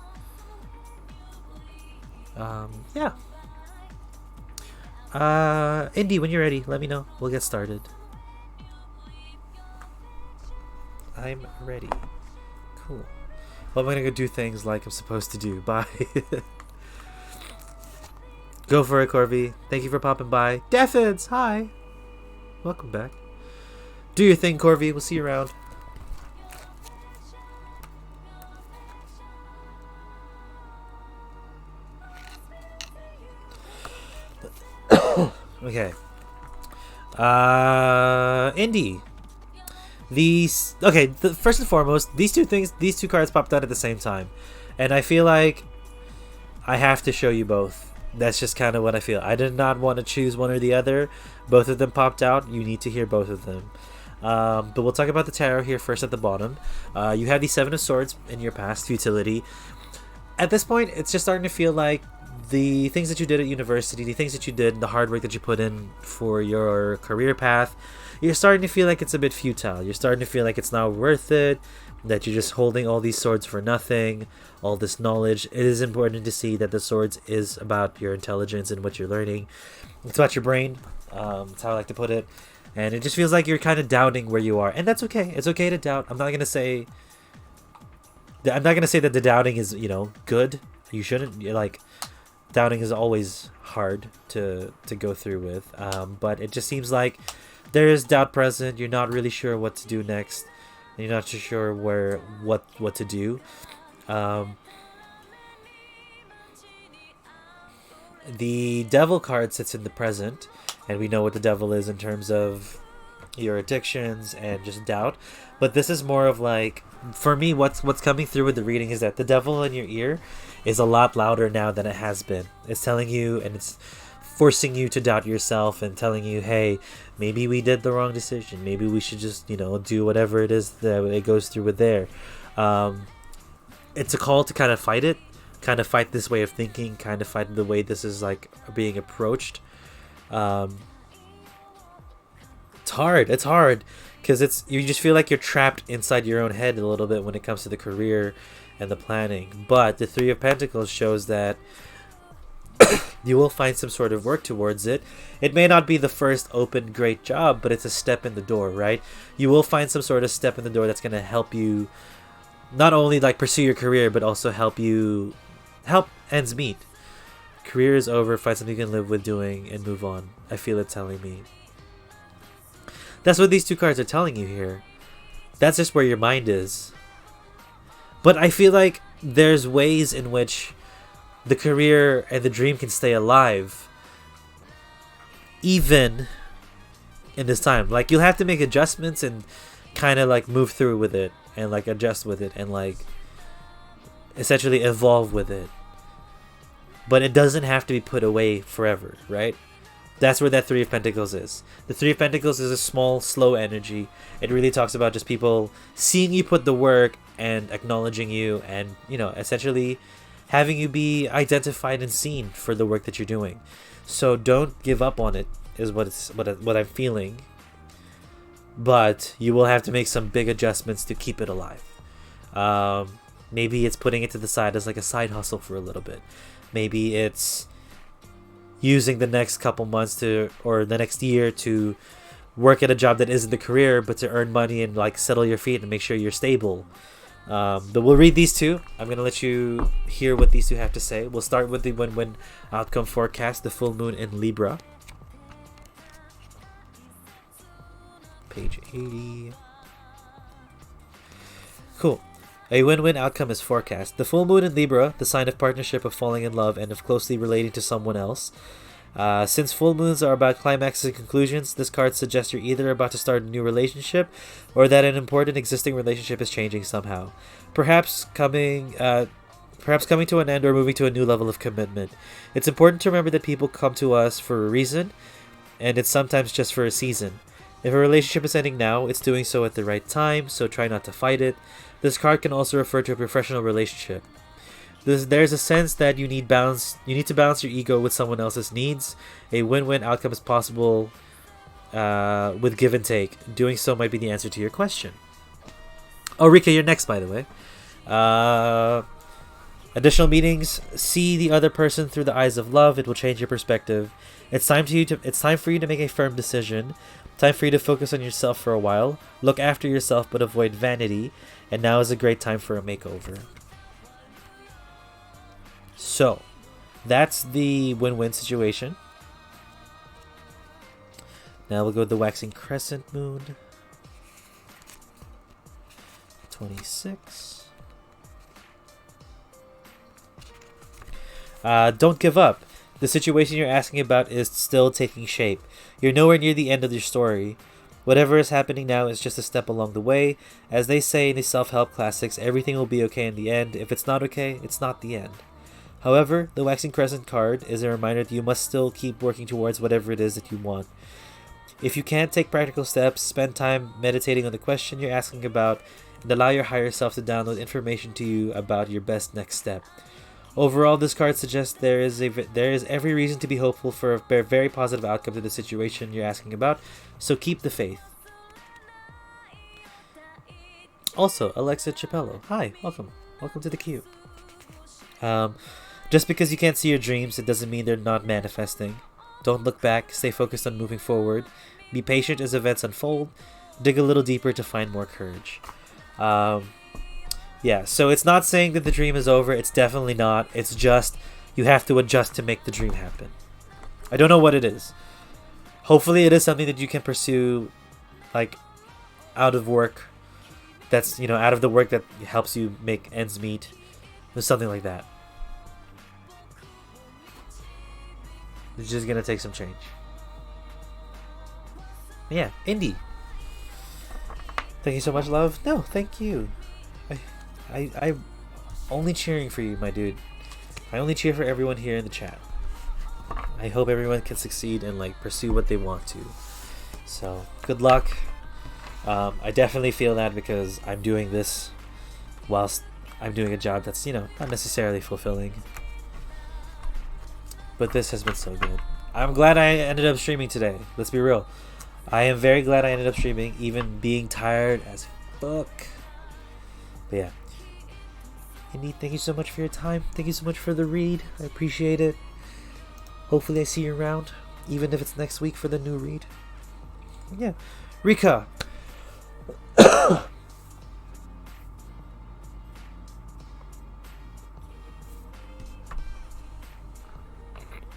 Yeah. Indy, when you're ready, let me know. We'll get started. I'm ready. Cool. Well, I'm gonna go do things like I'm supposed to do. Bye. Go for it, Corby. Thank you for popping by. Deffids, hi. Welcome back. Do your thing, Corby. We'll see you around. Okay. Indy. First and foremost, these two cards popped out at the same time. And I feel like I have to show you both. That's just kind of what I feel. I did not want to choose one or the other. Both of them popped out. You need to hear both of them. But we'll talk about the tarot here first at the bottom. You have the Seven of Swords in your past, futility. At this point, it's just starting to feel like the things that you did at university, the things that you did, the hard work that you put in for your career path, you're starting to feel like it's a bit futile. You're starting to feel like it's not worth it, that you're just holding all these swords for nothing, all this knowledge. It is important to see that the swords is about your intelligence and what you're learning. It's about your brain. That's how I like to put it. And it just feels like you're kind of doubting where you are. And that's okay. It's okay to doubt. I'm not going to say that the doubting is, good. You shouldn't. Doubting is always hard to go through with. But it just seems like there is doubt present. You're not really sure what to do next. And you're not too sure what to do. The Devil card sits in the present, and we know what the Devil is in terms of your addictions and just doubt. But this is more of like, for me, what's coming through with the reading is that the Devil in your ear is a lot louder now than it has been. It's telling you, and it's forcing you to doubt yourself and telling you, hey, maybe we did the wrong decision. Maybe we should just, do whatever it is that it goes through with there. It's a call to kind of fight it, kind of fight this way of thinking, kind of fight the way this is like being approached. It's hard because you just feel like you're trapped inside your own head a little bit when it comes to the career and the planning. But the Three of Pentacles shows that you will find some sort of work towards it. It may not be the first open great job, but it's a step in the door, right? You will find some sort of step in the door that's going to help you not only like pursue your career, but also help ends meet. Career is over, find something you can live with doing and move on. I feel it telling me. That's what these two cards are telling you here. That's just where your mind is. But I feel like there's ways in which the career and the dream can stay alive even in this time. Like, you'll have to make adjustments and kind of like move through with it and like adjust with it and like essentially evolve with it. But it doesn't have to be put away forever, right? That's where that Three of Pentacles is. The Three of Pentacles is a small, slow energy. It really talks about just people seeing you put the work and acknowledging you and, essentially having you be identified and seen for the work that you're doing. So don't give up on it is what I'm feeling. But you will have to make some big adjustments to keep it alive. Maybe it's putting it to the side as like a side hustle for a little bit. Maybe it's using the next couple months or the next year to work at a job that isn't the career, but to earn money and like settle your feet and make sure you're stable. But we'll read these two. I'm going to let you hear what these two have to say. We'll start with the win-win outcome forecast, the full moon in Libra. Page 80. Cool. A win-win outcome is forecast. The full moon in Libra, the sign of partnership, of falling in love, and of closely relating to someone else. Since full moons are about climaxes and conclusions, this card suggests you're either about to start a new relationship or that an important existing relationship is changing somehow. Perhaps coming to an end or moving to a new level of commitment. It's important to remember that people come to us for a reason, and it's sometimes just for a season. If a relationship is ending now, it's doing so at the right time, so try not to fight it. This card can also refer to a professional relationship. There's a sense that you need balance. You need to balance your ego with someone else's needs. A win-win outcome is possible with give and take. Doing so might be the answer to your question. Oh, Rika, you're next, by the way. Additional meetings. See the other person through the eyes of love. It will change your perspective. It's time for you to make a firm decision. Time for you to focus on yourself for a while. Look after yourself, but avoid vanity. And now is a great time for a makeover. So, that's the win-win situation. Now we'll go to the waxing crescent moon. 26. Don't give up. The situation you're asking about is still taking shape. You're nowhere near the end of your story. Whatever is happening now is just a step along the way. As they say in the self-help classics, everything will be okay in the end. If it's not okay, it's not the end. However, the Waxing Crescent card is a reminder that you must still keep working towards whatever it is that you want. If you can't take practical steps, spend time meditating on the question you're asking about and allow your higher self to download information to you about your best next step. Overall, this card suggests there is every reason to be hopeful for a very positive outcome to the situation you're asking about, so keep the faith. Also, Alexa Chapello. Hi, welcome. Welcome to the queue. Just because you can't see your dreams, it doesn't mean they're not manifesting. Don't look back, stay focused on moving forward. Be patient as events unfold. Dig a little deeper to find more courage. Yeah, so it's not saying that the dream is over. It's definitely not. It's just you have to adjust to make the dream happen. I don't know what it is. Hopefully it is something that you can pursue, like, out of work. That's, out of the work that helps you make ends meet. Or something like that. It's just gonna take some change. Yeah, Indy. Thank you so much, love. No, thank you. I'm only cheering for you, my dude. I only cheer for everyone here in the chat. I hope everyone can succeed and pursue what they want to. So, good luck. I definitely feel that because I'm doing this whilst I'm doing a job that's, not necessarily fulfilling. But this has been so good. I'm glad I ended up streaming today. Let's be real. I am very glad I ended up streaming, even being tired as fuck. But yeah. Indy, thank you so much for your time. Thank you so much for the read. I appreciate it. Hopefully I see you around, even if it's next week for the new read. Yeah. Rika.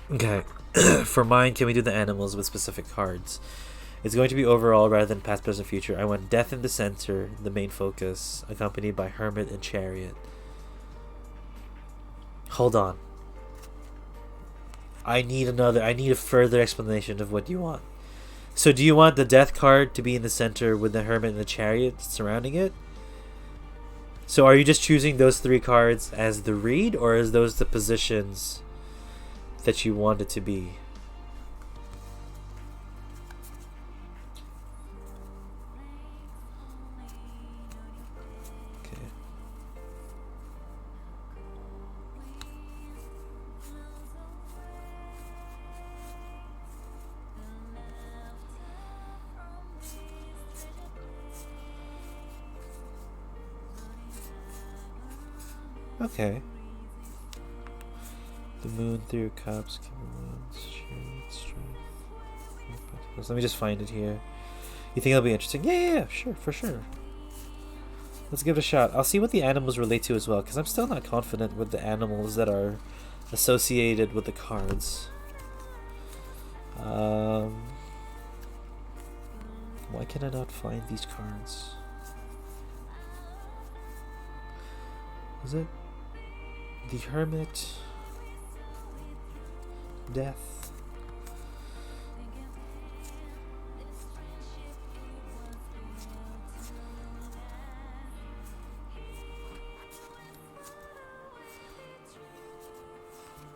Okay. For mine, can we do the animals with specific cards? It's going to be overall rather than past, present, future. I want Death in the center, the main focus, accompanied by Hermit and Chariot. Hold on. I need a further explanation of what you want. So do you want the Death card to be in the center with the Hermit and the Chariot surrounding it? So are you just choosing those three cards as the read, or is those the positions that you want it to be? Okay. The moon through cups. Let me just find it here. You think it'll be interesting? Yeah, sure, for sure. Let's give it a shot. I'll see what the animals relate to as well, because I'm still not confident with the animals that are associated with the cards. Why can I not find these cards? Is it the Hermit? Death.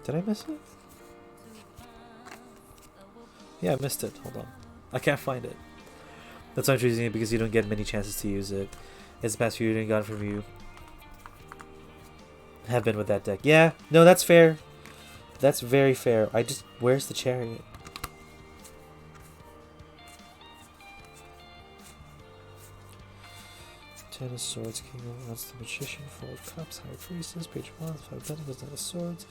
Did I miss it? Yeah, I missed it. Hold on. I can't find it. That's why I'm choosing it, because you don't get many chances to use it. It's the past few years gotten from you. have been with that deck. Yeah, no, that's fair. That's very fair. Where's the chariot? Ten of Swords, King of Wands, the Magician, Four of Cups, High Priestess, Page of Wands, Five of Pentacles, Knight of Swords,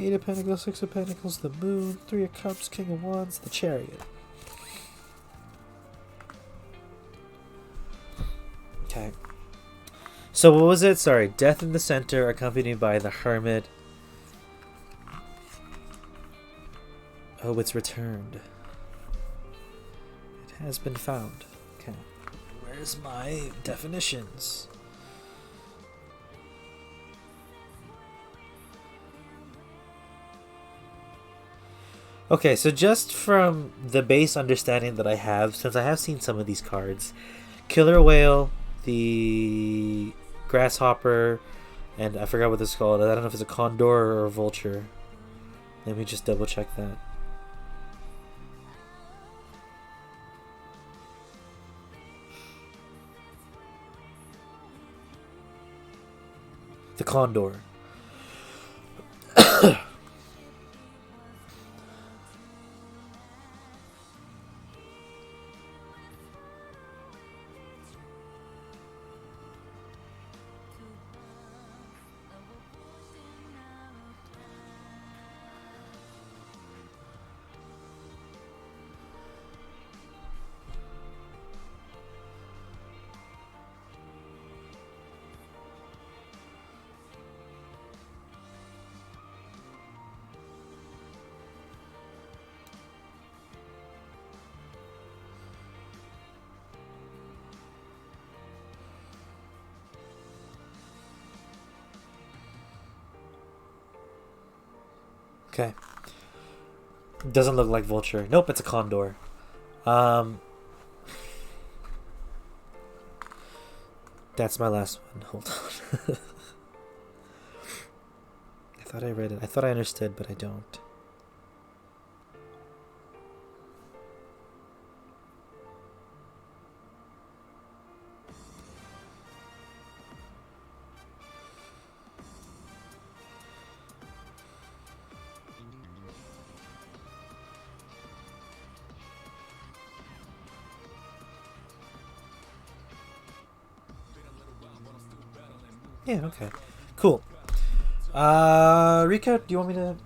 Eight of Pentacles, Six of Pentacles, the Moon, Three of Cups, King of Wands, the Chariot. Okay. So what was it? Sorry, Death in the center, accompanied by the Hermit. Oh, it's returned. It has been found. Okay. Where's my definitions? Okay, so just from the base understanding that I have, since I have seen some of these cards, Killer Whale, the Grasshopper, and I forgot what this is called. I don't know if it's a Condor or a Vulture. Let me just double check that. The Condor. Okay. Doesn't look like Vulture. Nope, it's a Condor. That's my last one. Hold on. I thought I read it. I thought I understood, but I don't. Yeah, okay. Cool. Rika, do you want me to...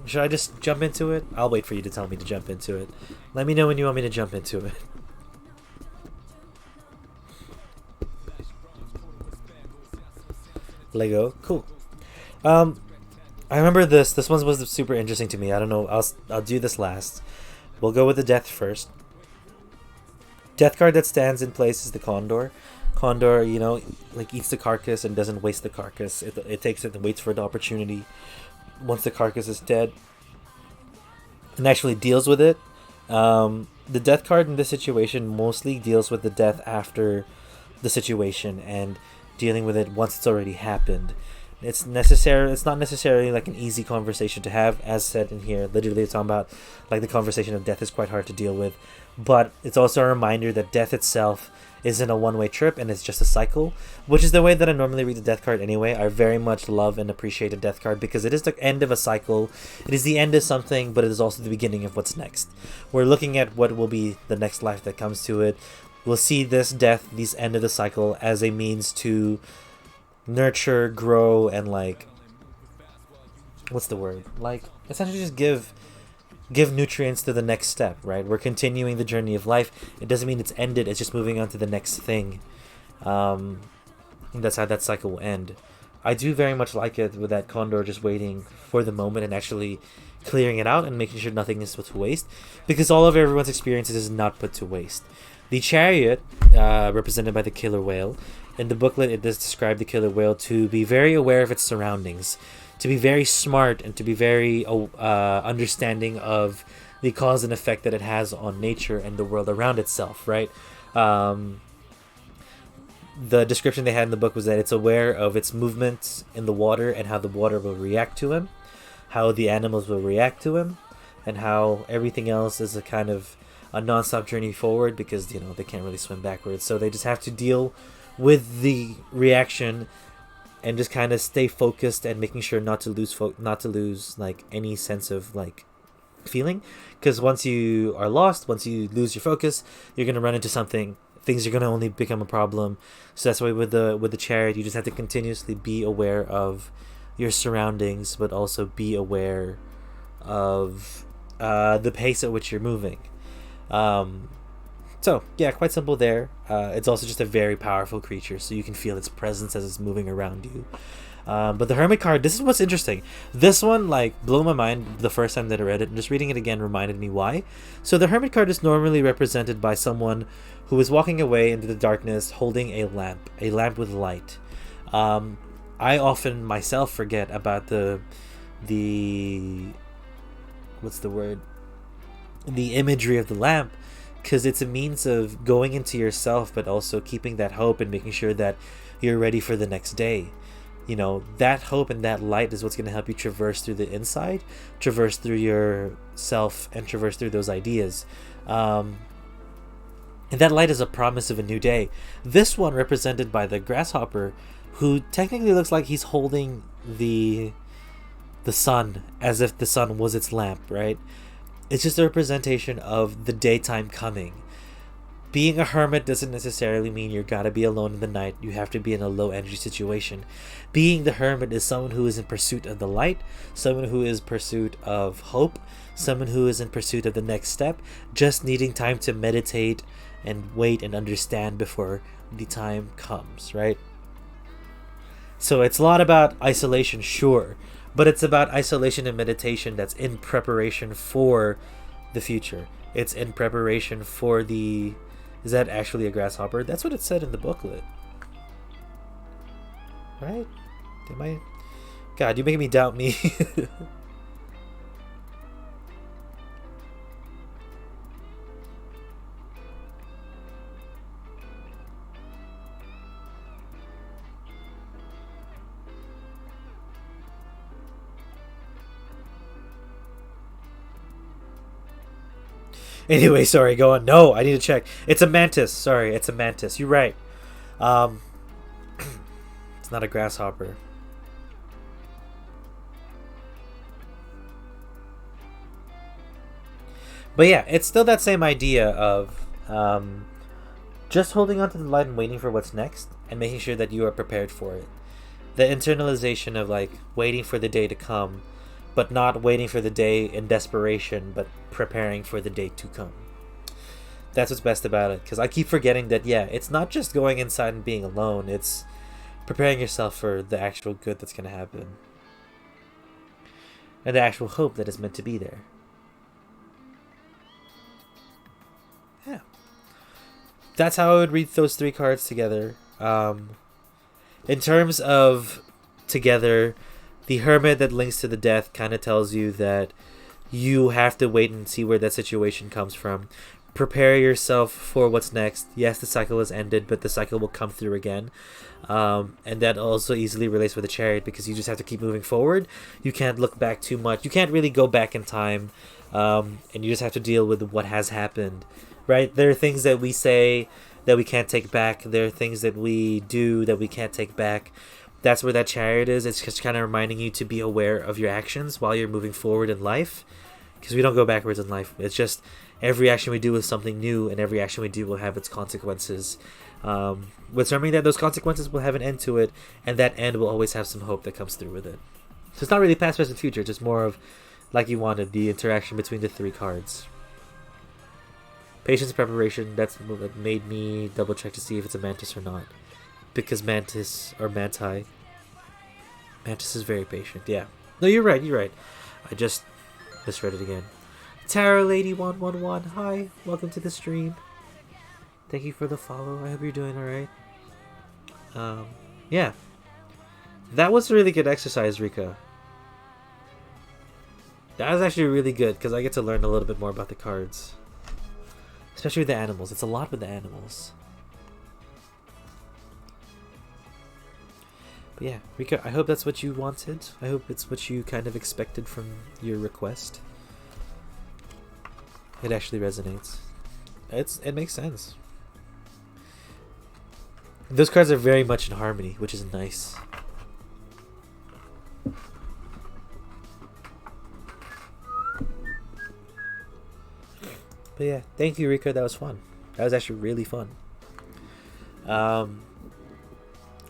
Should I just jump into it? I'll wait for you to tell me to jump into it. Let me know when you want me to jump into it. Lego. Cool. I remember this. This one was super interesting to me. I don't know. I'll do this last. We'll go with the Death first. Death card that stands in place is the Condor. Condor, you know, like eats the carcass and doesn't waste the carcass. It takes it and waits for the opportunity once the carcass is dead and actually deals with it. The death card in this situation mostly deals with the death after the situation and dealing with it once it's already happened. It's not necessarily like an easy conversation to have, as said in here. Literally it's talking about like the conversation of death is quite hard to deal with, but it's also a reminder that death itself isn't a one-way trip and it's just a cycle, which is the way that I normally read the death card anyway. I very much love and appreciate a death card because it is the end of a cycle. It is the end of something, but it is also the beginning of what's next. We're looking at what will be the next life that comes to it. We'll see this death, this end of the cycle, as a means to nurture, grow, and like, what's the word? Like, essentially just give nutrients to the next step, right? We're continuing the journey of life. It doesn't mean it's ended. It's just moving on to the next thing. And that's how that cycle will end. I do very much like it with that Condor just waiting for the moment and actually clearing it out and making sure nothing is put to waste, because all of everyone's experiences is not put to waste. The Chariot, represented by the Killer Whale, in the booklet it does describe the Killer Whale to be very aware of its surroundings, to be very smart, and to be very understanding of the cause and effect that it has on nature and the world around itself, right? The description they had in the book was that it's aware of its movements in the water and how the water will react to him, how the animals will react to him, and how everything else is a kind of a non-stop journey forward, because, you know, they can't really swim backwards, so they just have to deal with the reaction and just kind of stay focused and making sure not to lose like any sense of like feeling, because once you are lost, once you lose your focus, you're going to run into something, things are going to only become a problem. So that's why with the chariot, you just have to continuously be aware of your surroundings, but also be aware of the pace at which you're moving. So yeah, quite simple there. It's also just a very powerful creature, so you can feel its presence as it's moving around you. But the Hermit card, this is what's interesting. This one like blew my mind the first time that I read it, and just reading it again reminded me why. So the Hermit card is normally represented by someone who is walking away into the darkness holding a lamp with light. I often myself forget about the what's the word? The imagery of the lamp, because it's a means of going into yourself, but also keeping that hope and making sure that you're ready for the next day. You know, that hope and that light is what's going to help you traverse through the inside, traverse through yourself, and traverse through those ideas. And that light is a promise of a new day. This one represented by the grasshopper, who technically looks like he's holding the sun, as if the sun was its lamp, right? It's just a representation of the daytime coming. Being a hermit doesn't necessarily mean you gotta be alone in the night. You have to be in a low energy situation. Being the hermit is someone who is in pursuit of the light, someone who is in pursuit of hope, someone who is in pursuit of the next step, just needing time to meditate and wait and understand before the time comes, right? So it's a lot about isolation, sure, but it's about isolation and meditation that's in preparation for the future. It's in preparation for the... Is that actually a grasshopper? That's what it said in the booklet. Right? Am I... God, you're making me doubt me. Anyway, sorry, go on. No, I need to check. It's a mantis. Sorry, it's a mantis. You're right. It's not a grasshopper. But yeah, it's still that same idea of just holding on to the light and waiting for what's next, and making sure that you are prepared for it. The internalization of like waiting for the day to come, but not waiting for the day in desperation, but preparing for the day to come. That's what's best about it, because I keep forgetting that, yeah, it's not just going inside and being alone, it's preparing yourself for the actual good that's going to happen. And the actual hope that is meant to be there. Yeah. That's how I would read those three cards together. In terms of together, the Hermit that links to the death kind of tells you that you have to wait and see where that situation comes from. Prepare yourself for what's next. Yes, the cycle has ended, but the cycle will come through again. And that also easily relates with the Chariot, because you just have to keep moving forward. You can't look back too much. You can't really go back in time. And you just have to deal with what has happened. Right? There are things that we say that we can't take back. There are things that we do that we can't take back. That's where that Chariot is. It's just kind of reminding you to be aware of your actions while you're moving forward in life, because we don't go backwards in life. It's just every action we do is something new, and every action we do will have its consequences. With remembering that those consequences will have an end to it, and that end will always have some hope that comes through with it. So it's not really past, present, future. It's just more of, like you wanted, the interaction between the three cards. Patience, preparation. That's what made me double check to see if it's a mantis or not. Because mantis, or manti, mantis is very patient. Yeah. No, you're right. You're right. I just misread it again. Tarot Lady 111. Hi. Welcome to the stream. Thank you for the follow. I hope you're doing alright. Yeah. That was a really good exercise, Rika. That was actually really good, because I get to learn a little bit more about the cards. Especially with the animals. It's a lot with the animals. But yeah, Rika, I hope that's what you wanted. I hope it's what you kind of expected from your request. It actually resonates. It makes sense. Those cards are very much in harmony, which is nice. But yeah, thank you, Rika. That was fun. That was actually really fun.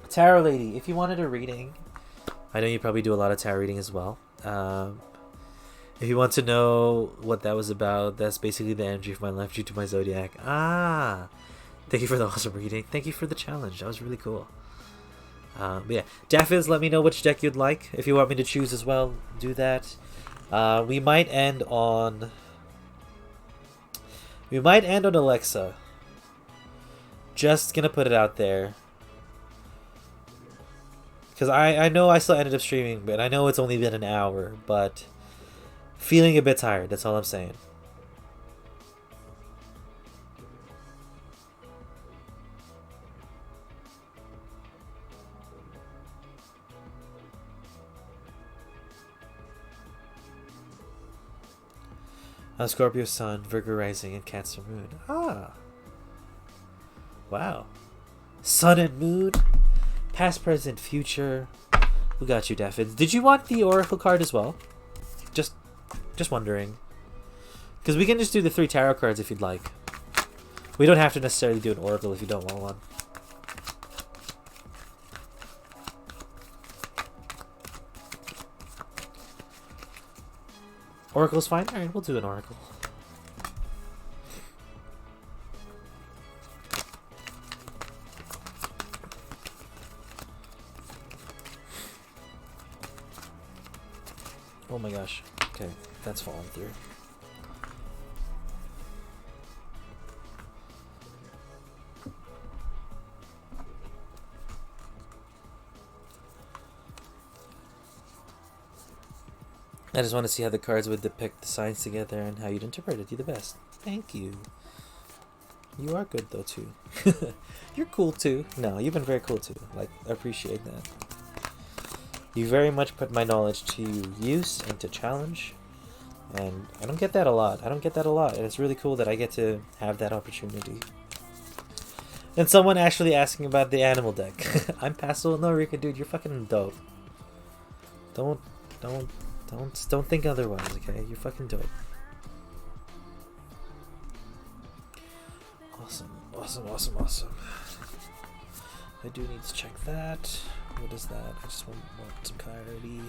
Tarot Lady, if you wanted a reading, I know you probably do a lot of tarot reading as well. If you want to know what that was about, that's basically the energy of my life due to my zodiac. Thank you for the awesome reading. Thank you for the challenge. That was really cool. But yeah, Daffodils, let me know which deck you'd like. If you want me to choose as well, do that. We might end on Alexa. Just gonna put it out there. Because I know I still ended up streaming, but I know it's only been an hour, but feeling a bit tired, that's all I'm saying. Scorpio Sun, Virgo Rising, and Cancer Moon. Wow. Sun and Moon. Past, present, future. Who got you, Daffodils? Did you want the Oracle card as well? Just wondering. Because we can just do the 3 tarot cards if you'd like. We don't have to necessarily do an Oracle if you don't want one. Oracle's fine? Alright, we'll do an Oracle. Oh my gosh. Okay, that's falling through. I just want to see how the cards would depict the signs together and how you'd interpret it. You're the best. Thank you. You are good though too. You're cool too. No, you've been very cool too. Like, I appreciate that. You very much put my knowledge to use and to challenge. And I don't get that a lot. And it's really cool that I get to have that opportunity. And someone actually asking about the animal deck. I'm Paso. No, Rika, dude, you're fucking dope. Don't think otherwise, okay? You're fucking dope. Awesome. I do need to check that. What is that? I just want some clarity.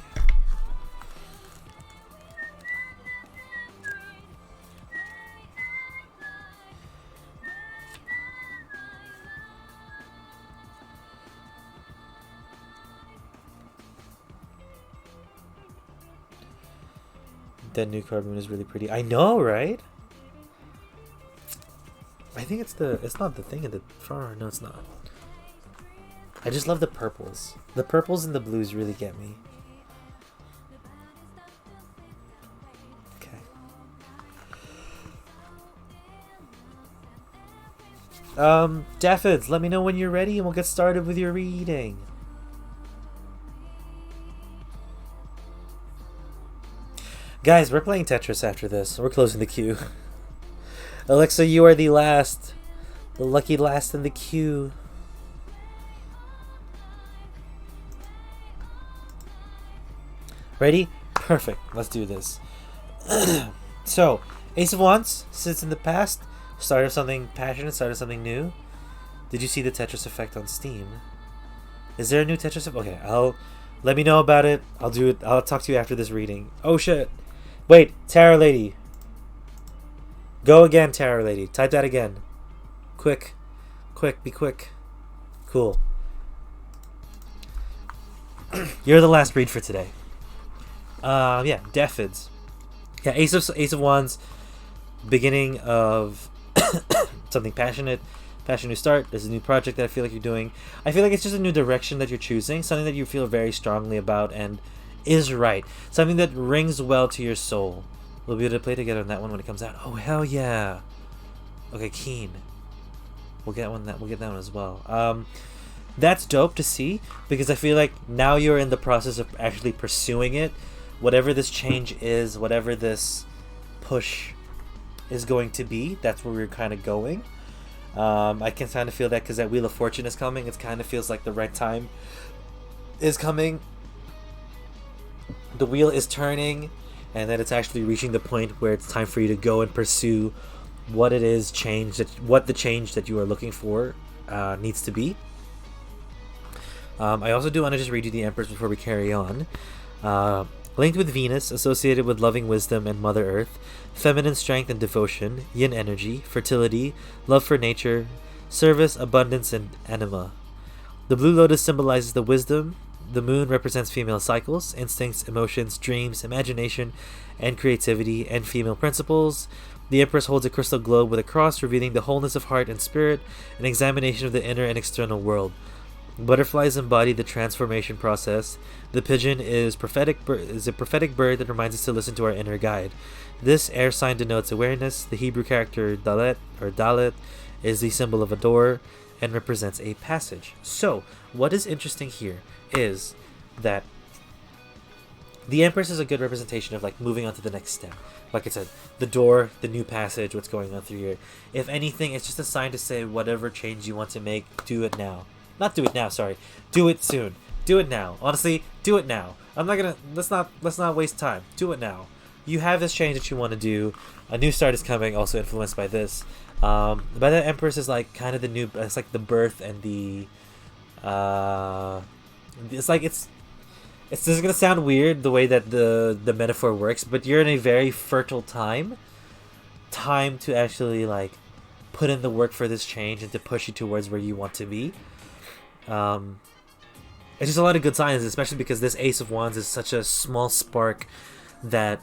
That new card moon is really pretty. I know, right? I think it's not the thing in the front. No, it's not. I just love the purples. The purples and the blues really get me. Okay. Daffodils, let me know when you're ready and we'll get started with your reading. Guys, we're playing Tetris after this. We're closing the queue. Alexa, you are the last. The lucky last in the queue. Ready? Perfect. Let's do this. So, Ace of Wands sits in the past. Started something passionate, started something new. Did you see the Tetris effect on Steam? Is there a new Tetris effect? Okay, let me know about it. I'll do it. I'll talk to you after this reading. Oh shit. Wait, Tarot Lady. Go again, Tarot Lady. Type that again. Quick. Be quick. Cool. You're the last read for today. Yeah, Daffodils. Yeah, Ace of Wands. Beginning of something passionate. Passion new start. There's a new project that I feel like you're doing. I feel like it's just a new direction that you're choosing. Something that you feel very strongly about and is right. Something that rings well to your soul. We'll be able to play together on that one when it comes out. Oh hell yeah. Okay, keen. We'll get that one as well. That's dope to see because I feel like now you're in the process of actually pursuing it. Whatever this change is, whatever this push is going to be, that's where we're kind of going. I can kind of feel that because that Wheel of Fortune is coming. It kind of feels like the right time is coming. The wheel is turning, and that it's actually reaching the point where it's time for you to go and pursue what it is what the change that you are looking for needs to be. I also do want to just read you the Empress before we carry on. Linked with Venus, associated with loving wisdom and Mother Earth, feminine strength and devotion, yin energy, fertility, love for nature, service, abundance, and anima. The blue lotus symbolizes the wisdom. The moon represents female cycles, instincts, emotions, dreams, imagination, and creativity, and female principles. The Empress holds a crystal globe with a cross, revealing the wholeness of heart and spirit, an examination of the inner and external world. Butterflies embody the transformation process. The pigeon is a prophetic bird that reminds us to listen to our inner guide. This air sign denotes awareness. The Hebrew character Dalet is the symbol of a door and represents a passage. So, what is interesting here is that the Empress is a good representation of like moving on to the next step. Like I said, the door, the new passage, what's going on through here. If anything, it's just a sign to say whatever change you want to make, do it now. Not do it now, sorry. Do it soon. Do it now. Honestly, do it now. Let's not waste time. Do it now. You have this change that you want to do. A new start is coming, also influenced by this. But the Empress is like kind of the new, it's like the birth and the, it's like, it's this is going to sound weird the way that the metaphor works, but you're in a very fertile time to actually like put in the work for this change and to push you towards where you want to be. It's just a lot of good signs, especially because this Ace of Wands is such a small spark that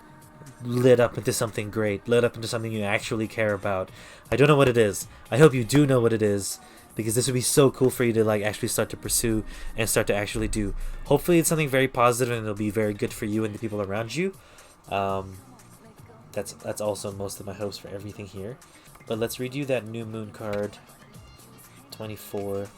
lit up into something great, lit up into something you actually care about. I don't know what it is. I hope you do know what it is, because this would be so cool for you to like actually start to pursue and start to actually do. Hopefully it's something very positive and it'll be very good for you and the people around you. That's also most of my hopes for everything here. But let's read you that new moon card. 24.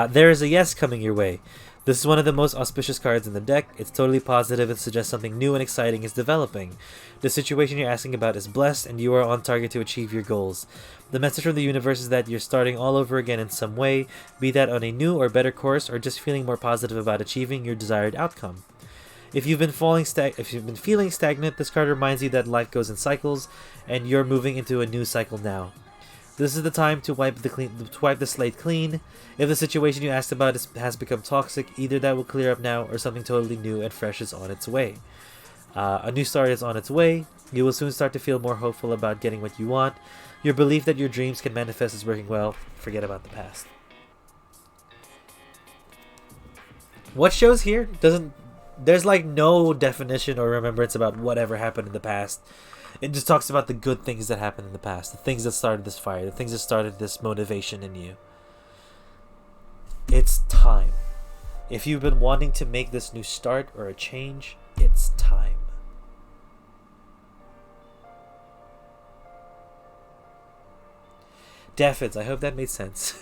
There is a yes coming your way. This is one of the most auspicious cards in the deck. It's totally positive and suggests something new and exciting is developing. The situation you're asking about is blessed and you are on target to achieve your goals. The message from the universe is that you're starting all over again in some way, be that on a new or better course or just feeling more positive about achieving your desired outcome. If you've been feeling stagnant, this card reminds you that life goes in cycles and you're moving into a new cycle now. This is the time to wipe the slate clean. If the situation you asked about has become toxic, either that will clear up now or something totally new and fresh is on its way. A new start is on its way. You will soon start to feel more hopeful about getting what you want. Your belief that your dreams can manifest is working well. Forget about the past. What shows here there's like no definition or remembrance about whatever happened in the past. It just talks about the good things that happened in the past, the things that started this fire, the things that started this motivation in you. It's time. If you've been wanting to make this new start or a change, it's time. Daffids, I hope that made sense.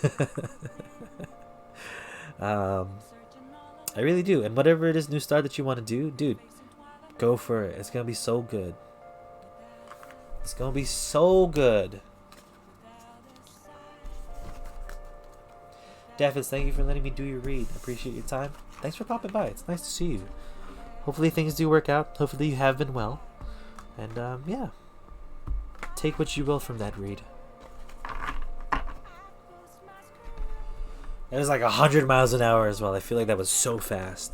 I really do. And whatever it is, new start that you want to do, dude, go for it. It's going to be so good. It's going to be so good. Daffids, thank you for letting me do your read. I appreciate your time. Thanks for popping by. It's nice to see you. Hopefully things do work out. Hopefully you have been well. And, yeah. Take what you will from that read. It was like 100 miles an hour as well. I feel like that was so fast.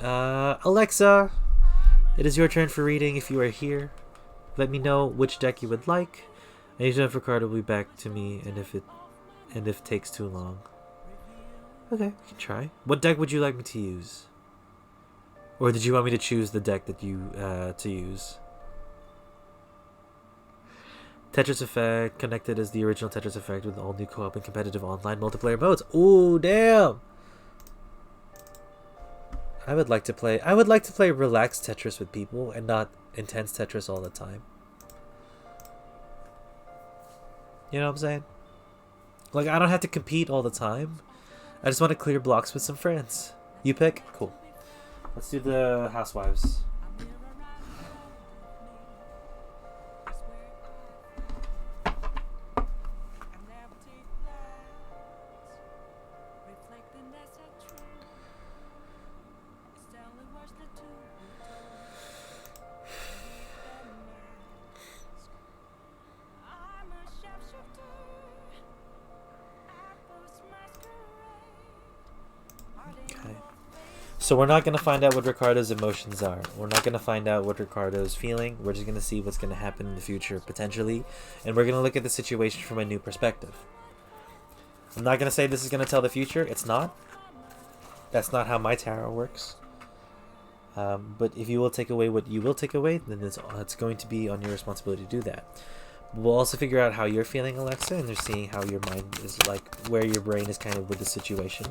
Alexa, it is your turn for reading if you are here. Let me know which deck you would like. Any Jennifer card will be back to me, and if it takes too long. Okay, we can try. What deck would you like me to use? Or did you want me to choose the deck that you to use? Tetris Effect connected as the original Tetris Effect with all new co-op and competitive online multiplayer modes. Ooh, damn! I would like to play relaxed Tetris with people and not intense Tetris all the time. You know what I'm saying? Like, I don't have to compete all the time. I just want to clear blocks with some friends. You pick? Cool. Let's do the Housewives. So we're not going to find out what Ricardo's emotions are. We're not going to find out what Ricardo's feeling. We're just going to see what's going to happen in the future, potentially. And we're going to look at the situation from a new perspective. I'm not going to say this is going to tell the future. It's not. That's not how my tarot works. But if you will take away what you will take away, then it's going to be on your responsibility to do that. We'll also figure out how you're feeling, Alexa, and they're seeing how your mind is, like, where your brain is kind of with the situation.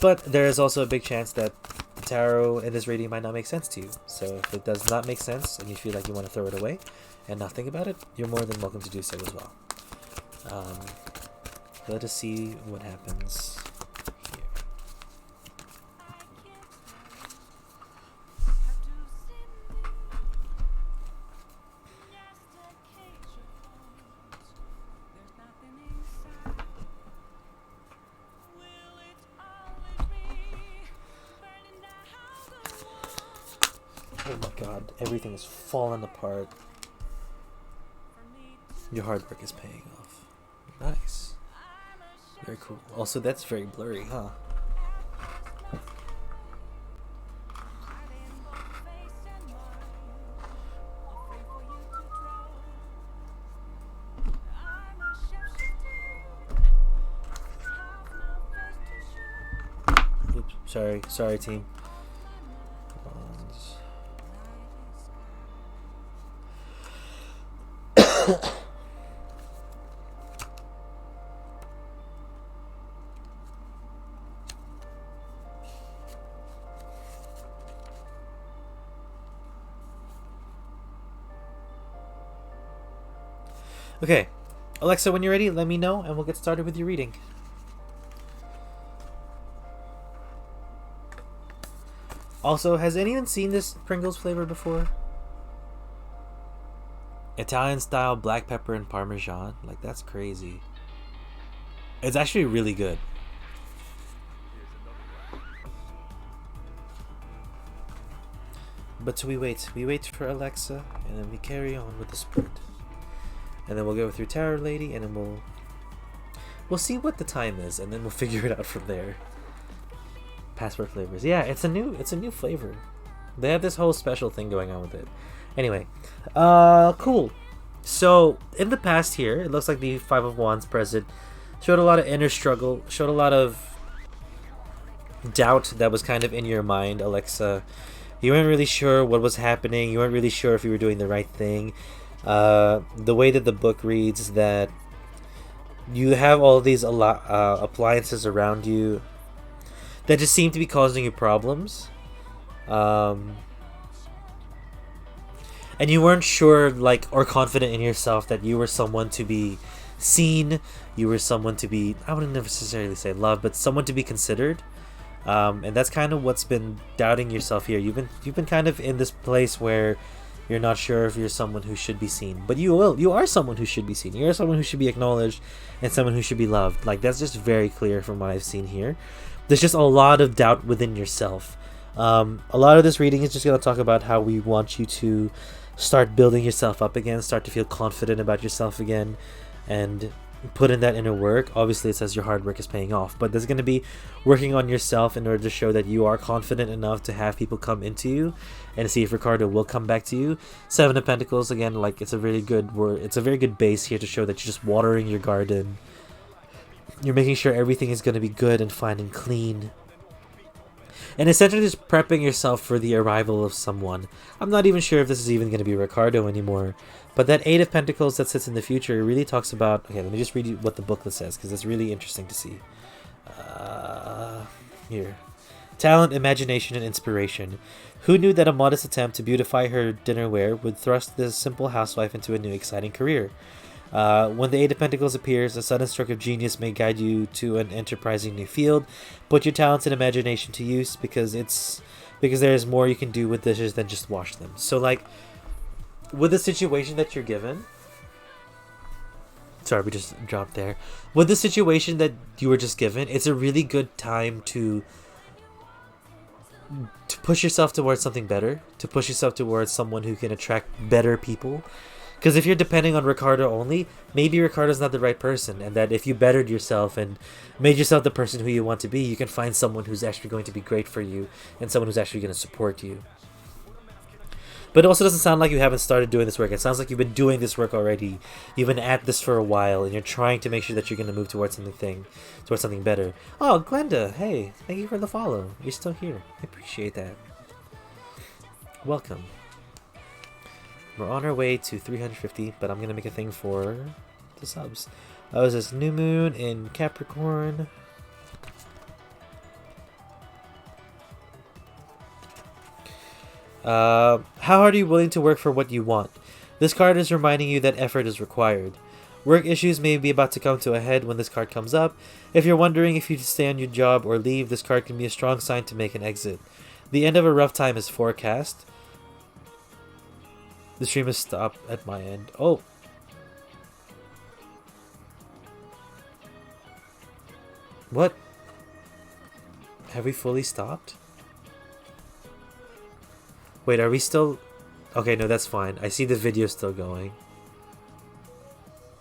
But there is also a big chance that the tarot in this reading might not make sense to you. So if it does not make sense and you feel like you want to throw it away and not think about it, you're more than welcome to do so as well. Let us see what happens here. Oh my god, everything is falling apart. Your hard work is paying off. Nice. Very cool. Also, that's very blurry, huh? Oops, sorry team. Okay, Alexa, when you're ready, let me know and we'll get started with your reading. Also, has anyone seen this Pringles flavor before? Italian style black pepper and Parmesan. Like, that's crazy. It's actually really good. But so we wait for Alexa and then we carry on with the spread. And then we'll go through Tarot Lady, and then we'll see what the time is, and then we'll figure it out from there. Passport flavors. Yeah, it's a new flavor. They have this whole special thing going on with it. Anyway, cool. So in the past here, it looks like the Five of Wands present showed a lot of inner struggle, showed a lot of doubt that was kind of in your mind, Alexa. You weren't really sure what was happening. You weren't really sure if you were doing the right thing. The way that the book reads is that you have all these appliances around you that just seem to be causing you problems, and you weren't sure, like, or confident in yourself that you were someone to be seen, you were someone to be, I wouldn't necessarily say loved, but someone to be considered. And that's kind of what's been doubting yourself here. You've been kind of in this place where you're not sure if you're someone who should be seen, but you are someone who should be seen. You're someone who should be acknowledged and someone who should be loved. Like, that's just very clear from what I've seen here. There's just a lot of doubt within yourself. A lot of this reading is just going to talk about how we want you to start building yourself up again, start to feel confident about yourself again, and put in that inner work. Obviously, it says your hard work is paying off, but there's going to be working on yourself in order to show that you are confident enough to have people come into you and see if Ricardo will come back to you. Seven of Pentacles, again, like, it's a really good word. It's a very good base here to show that you're just watering your garden. You're making sure everything is going to be good and fine and clean. And essentially just prepping yourself for the arrival of someone. I'm not even sure if this is even going to be Ricardo anymore. But that Eight of Pentacles that sits in the future really talks about... Okay, let me just read you what the booklet says, because it's really interesting to see. Here. Talent, imagination, and inspiration. Who knew that a modest attempt to beautify her dinnerware would thrust this simple housewife into a new exciting career? When the Eight of Pentacles appears, a sudden stroke of genius may guide you to an enterprising new field. Put your talents and imagination to use, because there is more you can do with dishes than just wash them. So, like, with the situation that you're given... Sorry, we just dropped there. With the situation that you were just given, it's a really good time to push yourself towards something better, to push yourself towards someone who can attract better people, Because if you're depending on Ricardo only, maybe Ricardo's not the right person, and that if you bettered yourself and made yourself the person who you want to be, you can find someone who's actually going to be great for you and someone who's actually going to support you. But it also doesn't sound like you haven't started doing this work. It sounds like you've been doing this work already. You've been at this for a while, and you're trying to make sure that you're going to move towards something better. Oh, Glenda, hey, thank you for the follow. You're still here. I appreciate that. Welcome. We're on our way to 350, but I'm going to make a thing for the subs. Oh, is this new moon in Capricorn? How hard are you willing to work for what you want? This card is reminding you that effort is required. Work issues may be about to come to a head when this card comes up. If you're wondering if you should stay on your job or leave, this card can be a strong sign to make an exit. The end of a rough time is forecast. The stream has stopped at my end. Oh. What? Have we fully stopped? Wait, are we still... Okay, no, that's fine. I see the video still going.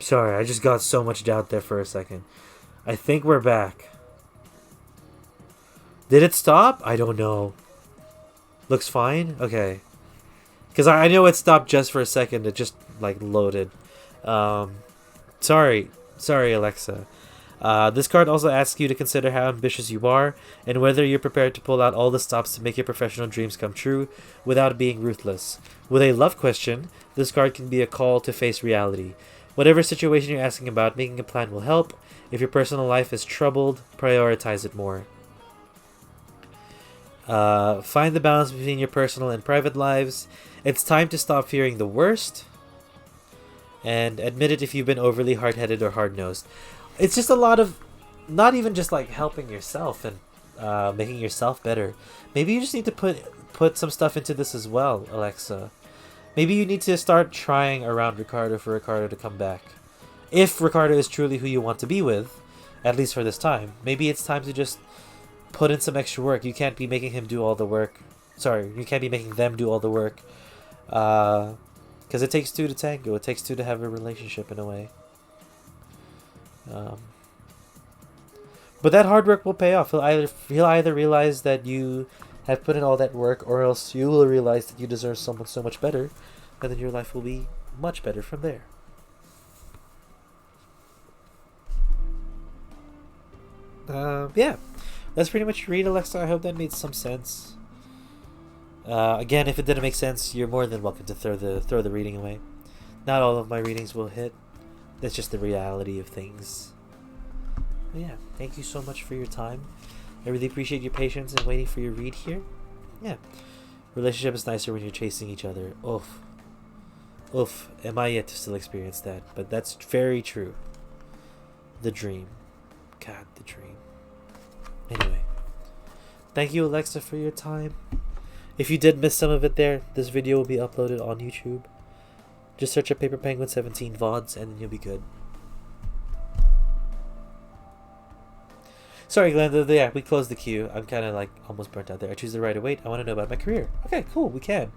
Sorry, I just got so much doubt there for a second. I think we're back. Did it stop? I don't know. Looks fine? Okay. Because I know it stopped just for a second. It just, like, loaded. Sorry, Alexa. This card also asks you to consider how ambitious you are and whether you're prepared to pull out all the stops to make your professional dreams come true without being ruthless. With a love question, this card can be a call to face reality. Whatever situation you're asking about, making a plan will help. If your personal life is troubled, prioritize it more. Find the balance between your personal and private lives. It's time to stop fearing the worst and admit it if you've been overly hard-headed or hard-nosed. It's just a lot of, not even just like helping yourself and making yourself better. Maybe you just need to put some stuff into this as well, Alexa. Maybe you need to start trying around Ricardo for Ricardo to come back. If Ricardo is truly who you want to be with, at least for this time, maybe it's time to just put in some extra work. You can't be making him do all the work. Sorry, you can't be making them do all the work. Because it takes two to tango. It takes two to have a relationship in a way. But that hard work will pay off. He'll either realize that you have put in all that work, or else you will realize that you deserve someone so much better, and then your life will be much better from there. Yeah, that's pretty much your read, Alexa. I hope that made some sense. Again, if it didn't make sense, you're more than welcome to throw the reading away. Not all of my readings will hit. That's just the reality of things. But yeah, thank you so much for your time. I really appreciate your patience and waiting for your read here. Yeah, relationship is nicer when you're chasing each other. Oof. Oof. Am I yet to still experience that? But that's very true. The dream. God, the dream. Anyway, thank you, Alexa, for your time. If you did miss some of it there, this video will be uploaded on YouTube. Just search up Paper Penguin 17 VODs and then you'll be good. Sorry, Glenda. Yeah, we closed the queue. I'm kind of like almost burnt out there. I choose the right to wait. I want to know about my career. Okay, cool. We can.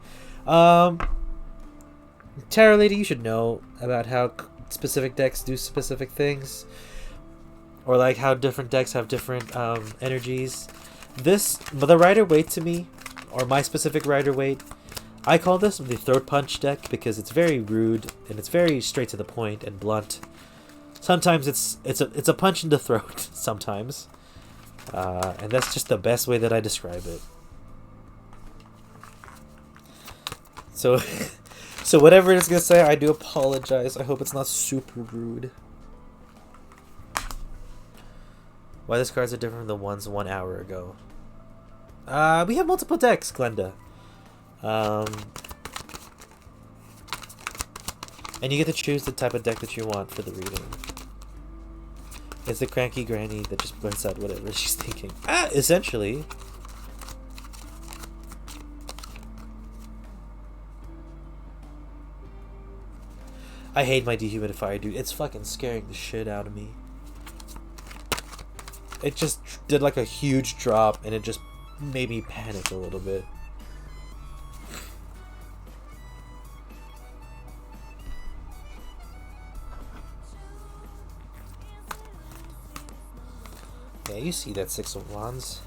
Tarot Lady, you should know about how specific decks do specific things. Or like how different decks have different energies. The Rider Waite to me, or my specific Rider Waite, I call this the throat punch deck because it's very rude and it's very straight to the point and blunt. Sometimes it's a punch in the throat. Sometimes, and that's just the best way that I describe it. So, so whatever it's gonna say, I do apologize. I hope it's not super rude. Why these cards are different from the ones 1 hour ago? We have multiple decks, Glenda. And you get to choose the type of deck that you want for the reading. It's the cranky granny that just blurts out whatever she's thinking. Essentially. I hate my dehumidifier, dude. It's fucking scaring the shit out of me. It just did like a huge drop and it just made me panic a little bit. Yeah, you see that Six of Wands.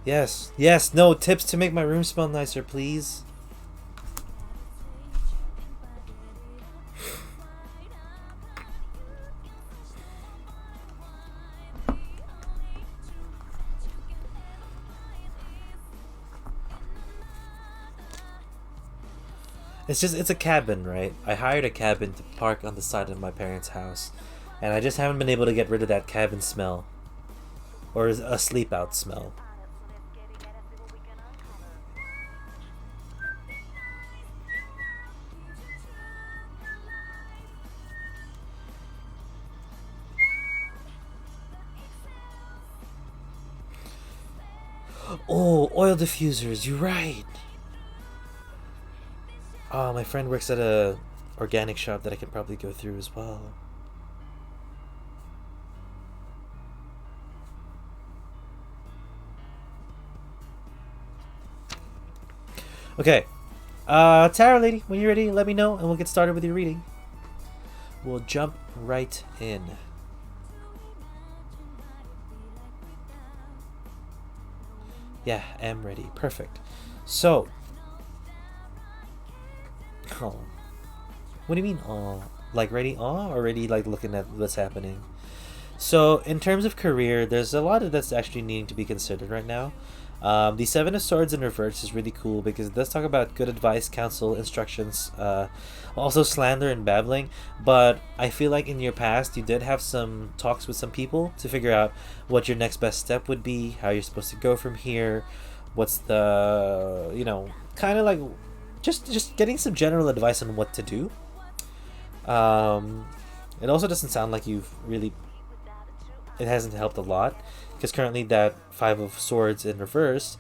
Yes, yes, no, tips to make my room smell nicer, please. It's a cabin, right? I hired a cabin to park on the side of my parents' house, and I just haven't been able to get rid of that cabin smell. Or a sleep out smell. Oh, oil diffusers, you're right. Oh, my friend works at a organic shop that I could probably go through as well. Okay. Tarot lady, when you're ready, let me know and we'll get started with your reading. We'll jump right in. Yeah, am ready. Perfect. So. Oh. What do you mean, aw? Like ready, aw? Or ready, like looking at what's happening? So, in terms of career, there's a lot of that's actually needing to be considered right now. The Seven of Swords in reverse is really cool because it does talk about good advice, counsel, instructions, also slander and babbling. But I feel like in your past, you did have some talks with some people to figure out what your next best step would be, how you're supposed to go from here, what's the, kind of like just getting some general advice on what to do. It also doesn't sound like you've really, it hasn't helped a lot because currently that Five of Swords in reverse,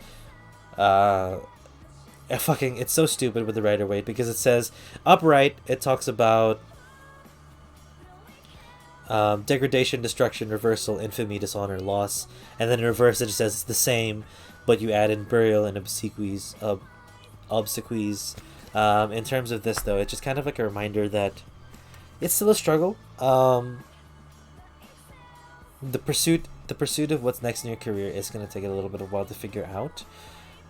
it's so stupid with the Rider Waite because it says upright, it talks about degradation, destruction, reversal, infamy, dishonor, loss, and then in reverse it just says it's the same, but you add in burial and obsequies. In terms of this though, it's just kind of like a reminder that it's still a struggle. The pursuit of what's next in your career is going to take a little bit of a while to figure out.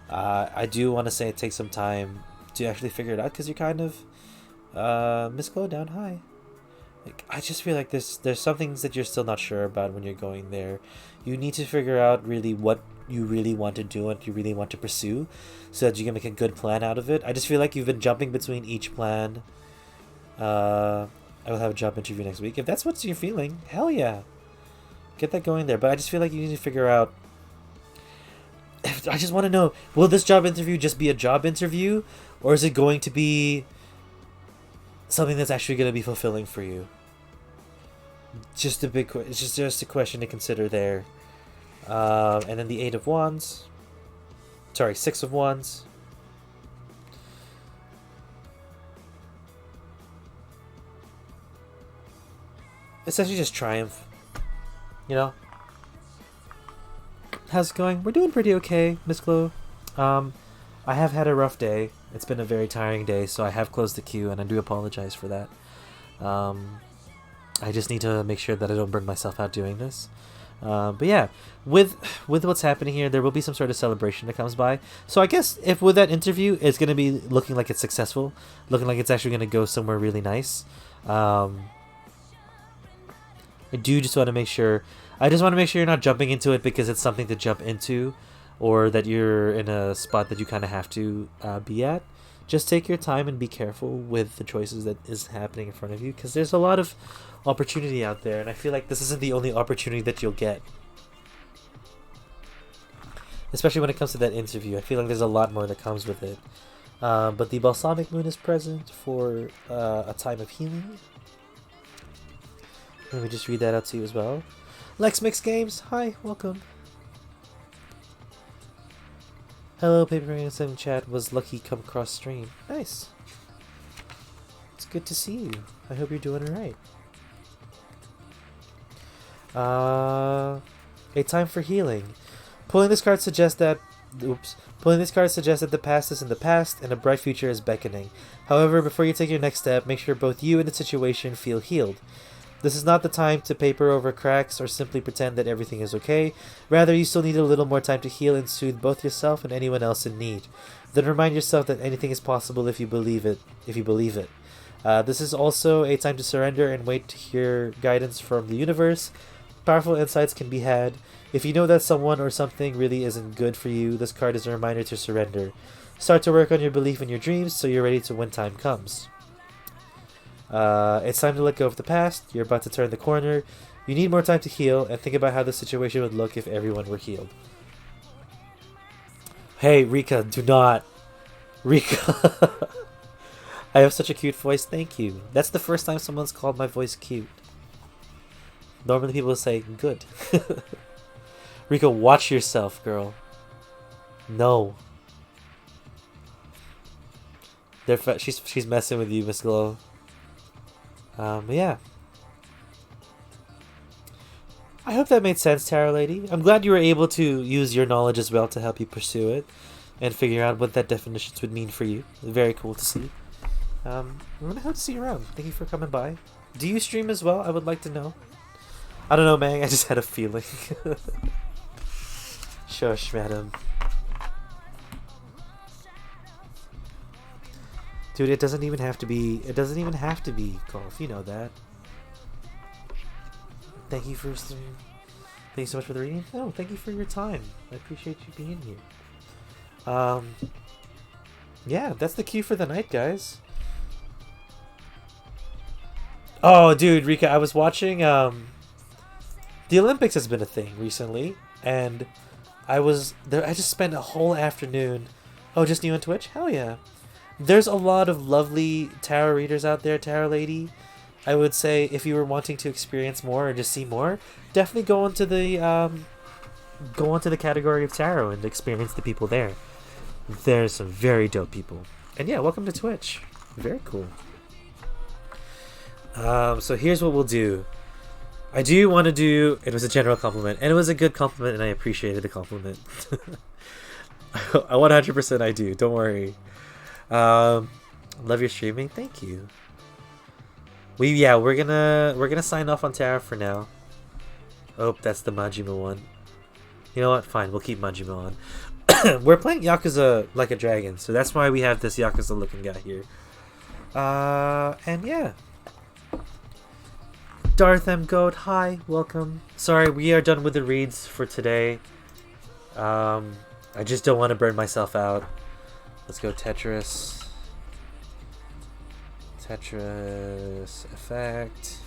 I do want to say it takes some time to actually figure it out because you're kind of Miss Glow down high. Like, I just feel like there's some things that you're still not sure about when you're going there. You need to figure out really what you really want to do, what you really want to pursue, so that you can make a good plan out of it. I just feel like you've been jumping between each plan. I will have a job interview next week. If that's what you're feeling, hell yeah. Get that going there. But I just feel like you need to figure out... I just want to know, will this job interview just be a job interview? Or is it going to be something that's actually going to be fulfilling for you? It's just a question to consider there. And then the Eight of Wands. Sorry, Six of Wands. Essentially just triumph. How's it going? We're doing pretty okay, Miss Glow. I have had a rough day. It's been a very tiring day, so I have closed the queue, and I do apologize for that. I just need to make sure that I don't burn myself out doing this. But yeah, with what's happening here, there will be some sort of celebration that comes by. So I guess if with that interview, it's going to be looking like it's successful, looking like it's actually going to go somewhere really nice. I do just want to make sure... I just want to make sure you're not jumping into it because it's something to jump into, or that you're in a spot that you kind of have to be at. Just take your time and be careful with the choices that is happening in front of you, because there's a lot of opportunity out there, and I feel like this isn't the only opportunity that you'll get. Especially when it comes to that interview. I feel like there's a lot more that comes with it. But the Balsamic Moon is present for a time of healing. Let me just read that out to you as well. Lex Mix Games, hi, welcome. Hello, Paper Man 7 chat. Was lucky come across stream. Nice. It's good to see you. I hope you're doing alright. A time for healing. Pulling this card suggests that Oops. Pulling this card suggests that the past is in the past and a bright future is beckoning. However, before you take your next step, make sure both you and the situation feel healed. This is not the time to paper over cracks or simply pretend that everything is okay. Rather, you still need a little more time to heal and soothe both yourself and anyone else in need. Then remind yourself that anything is possible if you believe it. This is also a time to surrender and wait to hear guidance from the universe. Powerful insights can be had. If you know that someone or something really isn't good for you, this card is a reminder to surrender. Start to work on your belief in your dreams so you're ready to when time comes. It's time to let go of the past. You're about to turn the corner. You need more time to heal and think about how the situation would look if everyone were healed. Hey, Rika, do not. Rika. I have such a cute voice. Thank you. That's the first time someone's called my voice cute. Normally people say good. Rika, watch yourself, girl. No. She's messing with you, Miss Glow. Yeah. I hope that made sense, Tarot Lady. I'm glad you were able to use your knowledge as well to help you pursue it and figure out what that definitions would mean for you. Very cool to see. I'm gonna have to see you around. Thank you for coming by. Do you stream as well? I would like to know. I don't know, man. I just had a feeling. Shush, madam. Dude, it doesn't even have to be. It doesn't even have to be golf. You know that. Thank you for stream. Thank you so much for the reading. Oh, thank you for your time. I appreciate you being here. Yeah, that's the cue for the night, guys. Oh, dude, Rika, I was watching. The Olympics has been a thing recently, and I was there. I just spent a whole afternoon. Oh, just new on Twitch? Hell yeah. There's a lot of lovely tarot readers out there, Tarot Lady. I would say if you were wanting to experience more or just see more, definitely go into the category of tarot and experience the people there. There's some very dope people. And yeah, welcome to Twitch. Very cool. So here's what we'll do. I do want to do... It was a general compliment, and it was a good compliment, and I appreciated the compliment. 100% I do. Don't worry. Love your streaming. Thank you. We're gonna sign off on tarot for now. Oh, that's the Majima one. You know what? Fine, we'll keep Majima on. We're playing Yakuza Like a Dragon, so that's why we have this Yakuza looking guy here. And yeah. Darth M. Goat, hi, welcome. Sorry, we are done with the reads for today. I just don't want to burn myself out. Let's go Tetris. Tetris effect.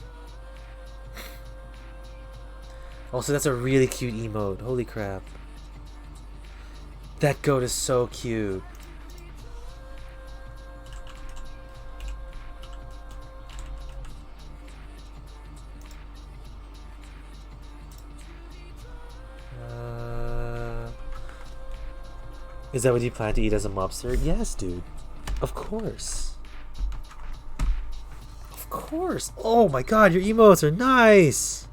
Also, that's a really cute emote. Holy crap. That goat is so cute. Is that what you plan to eat as a mobster? Yes, dude. Of course. Of course. Oh my god, your emotes are nice.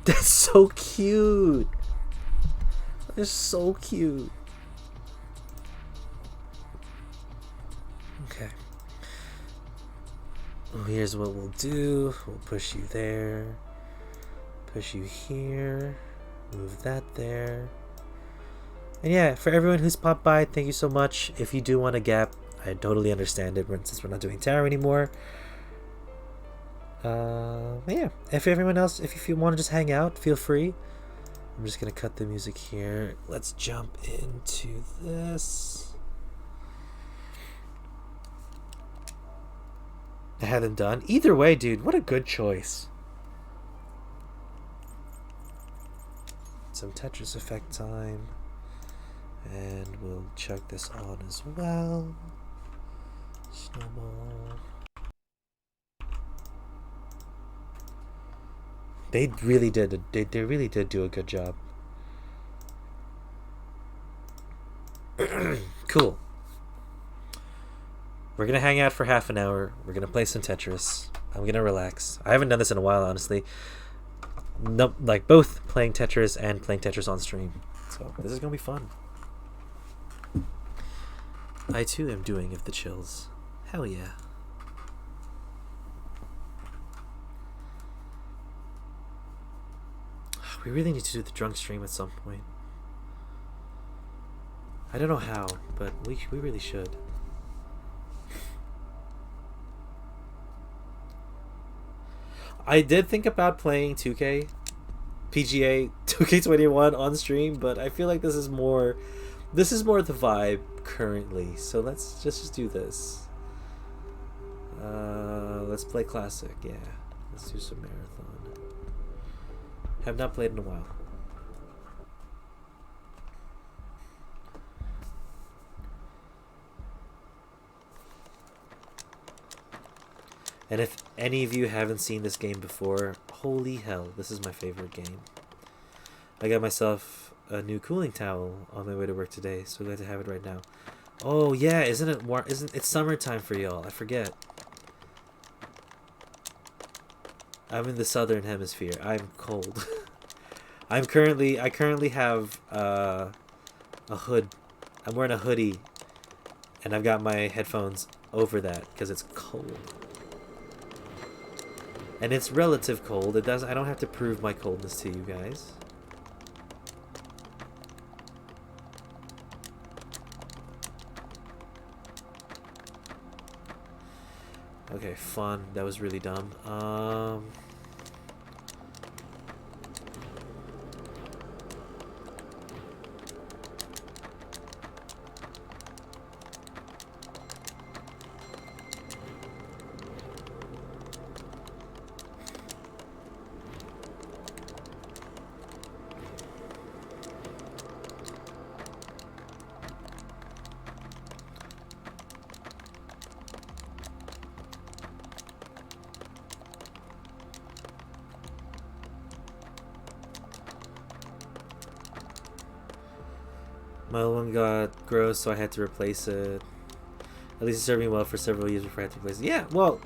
That's so cute. They're so cute. Okay. Well, here's what we'll do. We'll push you there. Push you here. Move that there. And yeah, for everyone who's popped by, thank you so much. If you do want a gap, I totally understand it since we're not doing tarot anymore. Yeah, if everyone else, if you want to just hang out, feel free. I'm just gonna cut the music here. Let's jump into this. I had them done. Either way, dude, what a good choice. Some Tetris effect time. And we'll chuck this on as well. Snowball. They really did. They really did do a good job. Cool. We're gonna hang out for half an hour. We're gonna play some Tetris. I'm gonna relax. I haven't done this in a while, honestly. No, like both playing Tetris and playing Tetris on stream. So this is gonna be fun. I too am doing If the Chills. Hell yeah. We really need to do the drunk stream at some point. I don't know how, but we really should. I did think about playing 2K, PGA 2K21 on stream, but I feel like this is more the vibe currently. So let's just do this. Let's play classic. Yeah, let's do some marathon. Have not played in a while. And if any of you haven't seen this game before, holy hell, this is my favorite game. I got myself a new cooling towel on my way to work today, so glad to have it right now. Oh yeah, isn't it warm? It's summertime for y'all? I forget. I'm in the southern hemisphere. I'm cold. I currently have a hood. I'm wearing a hoodie, and I've got my headphones over that because it's cold. And it's relative cold. I don't have to prove my coldness to you guys. Okay, fun. That was really dumb. My old one got gross, so I had to replace it. At least it served me well for several years before I had to replace it. Yeah, well,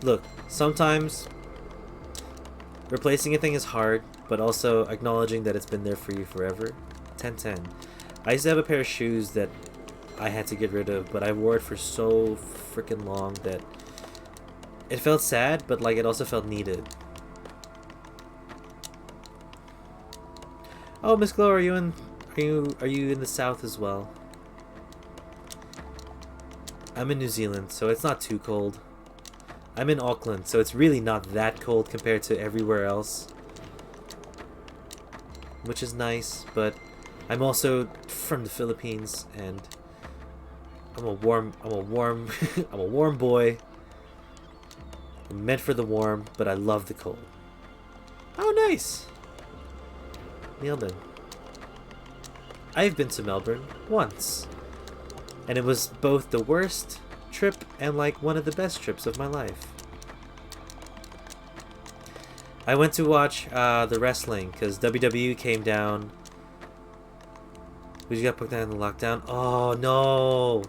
look, sometimes replacing a thing is hard, but also acknowledging that it's been there for you forever. 10/10. I used to have a pair of shoes that I had to get rid of, but I wore it for so freaking long that it felt sad, but like it also felt needed. Oh, Miss Glow, are you in the south as well? I'm in New Zealand, so it's not too cold. I'm in Auckland, so it's really not that cold compared to everywhere else, which is nice. But I'm also from the Philippines, and I'm a warm I'm a warm boy. I'm meant for the warm, but I love the cold. Oh, nice. Nailed it. I've been to Melbourne once, and it was both the worst trip and like one of the best trips of my life. I went to watch the wrestling because WWE came down. We just got put down in the lockdown. Oh no!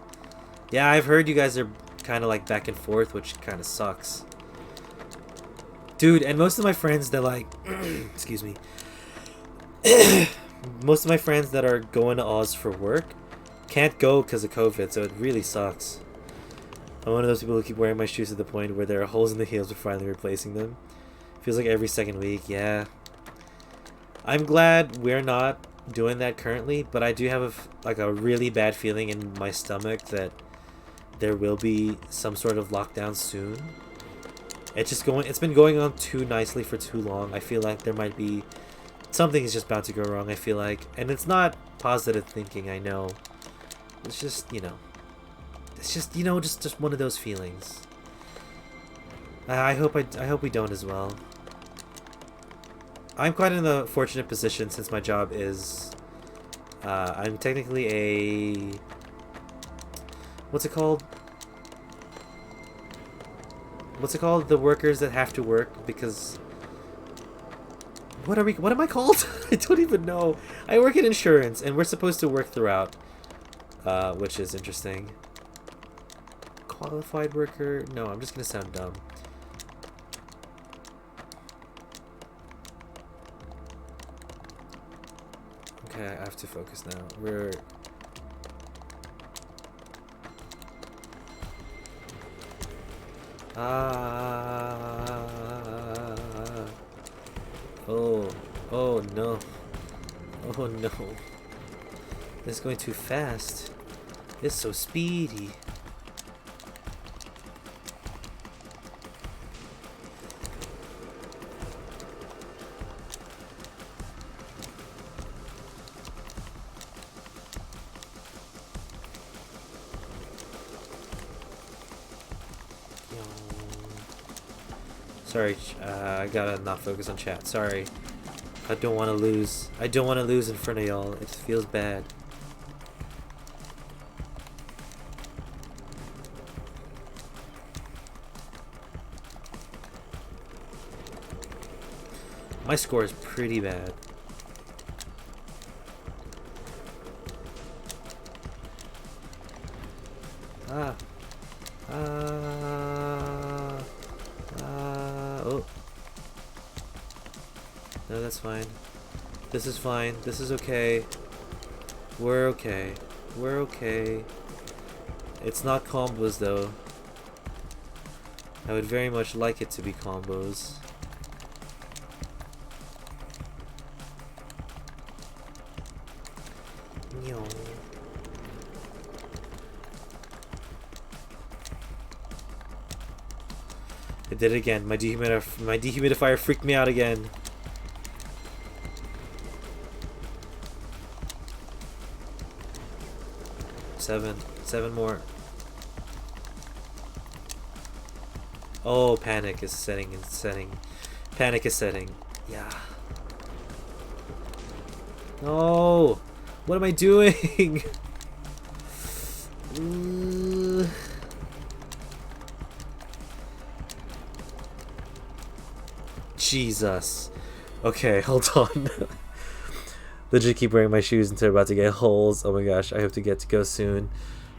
Yeah, I've heard you guys are kind of like back and forth, which kind of sucks. Dude, and most of my friends, they're like, excuse me. Most of my friends that are going to Oz for work can't go because of COVID, so it really sucks. I'm one of those people who keep wearing my shoes to the point where there are holes in the heels before finally replacing them. Feels like every second week, yeah. I'm glad we're not doing that currently, but I do have a really bad feeling in my stomach that there will be some sort of lockdown soon. It's been going on too nicely for too long. I feel like there might be something is just about to go wrong, I feel like. And it's not positive thinking, I know. It's just, just one of those feelings. I hope we don't as well. I'm quite in a fortunate position since my job is I'm technically a what's it called? The workers that have to work because what am I called? I don't even know. I work in insurance and we're supposed to work throughout, which is interesting. Qualified worker? No, I'm just gonna sound dumb. Okay, I have to focus now. We're... Oh. Oh no. Oh no. This is going too fast. It's so speedy. Sorry, I gotta not focus on chat. Sorry. I don't want to lose. I don't want to lose in front of y'all. It feels bad. My score is pretty bad. Oh. No, that's fine. This is fine. This is okay. We're okay. We're okay. It's not combos though. I would very much like it to be combos. I did it again. My dehumidifier freaked me out again. Seven more. Oh, panic is setting and setting. Panic is setting. Yeah. No! What am I doing? Jesus. Okay, hold on. Legit keep wearing my shoes until they're about to get holes. Oh my gosh, I hope to go soon.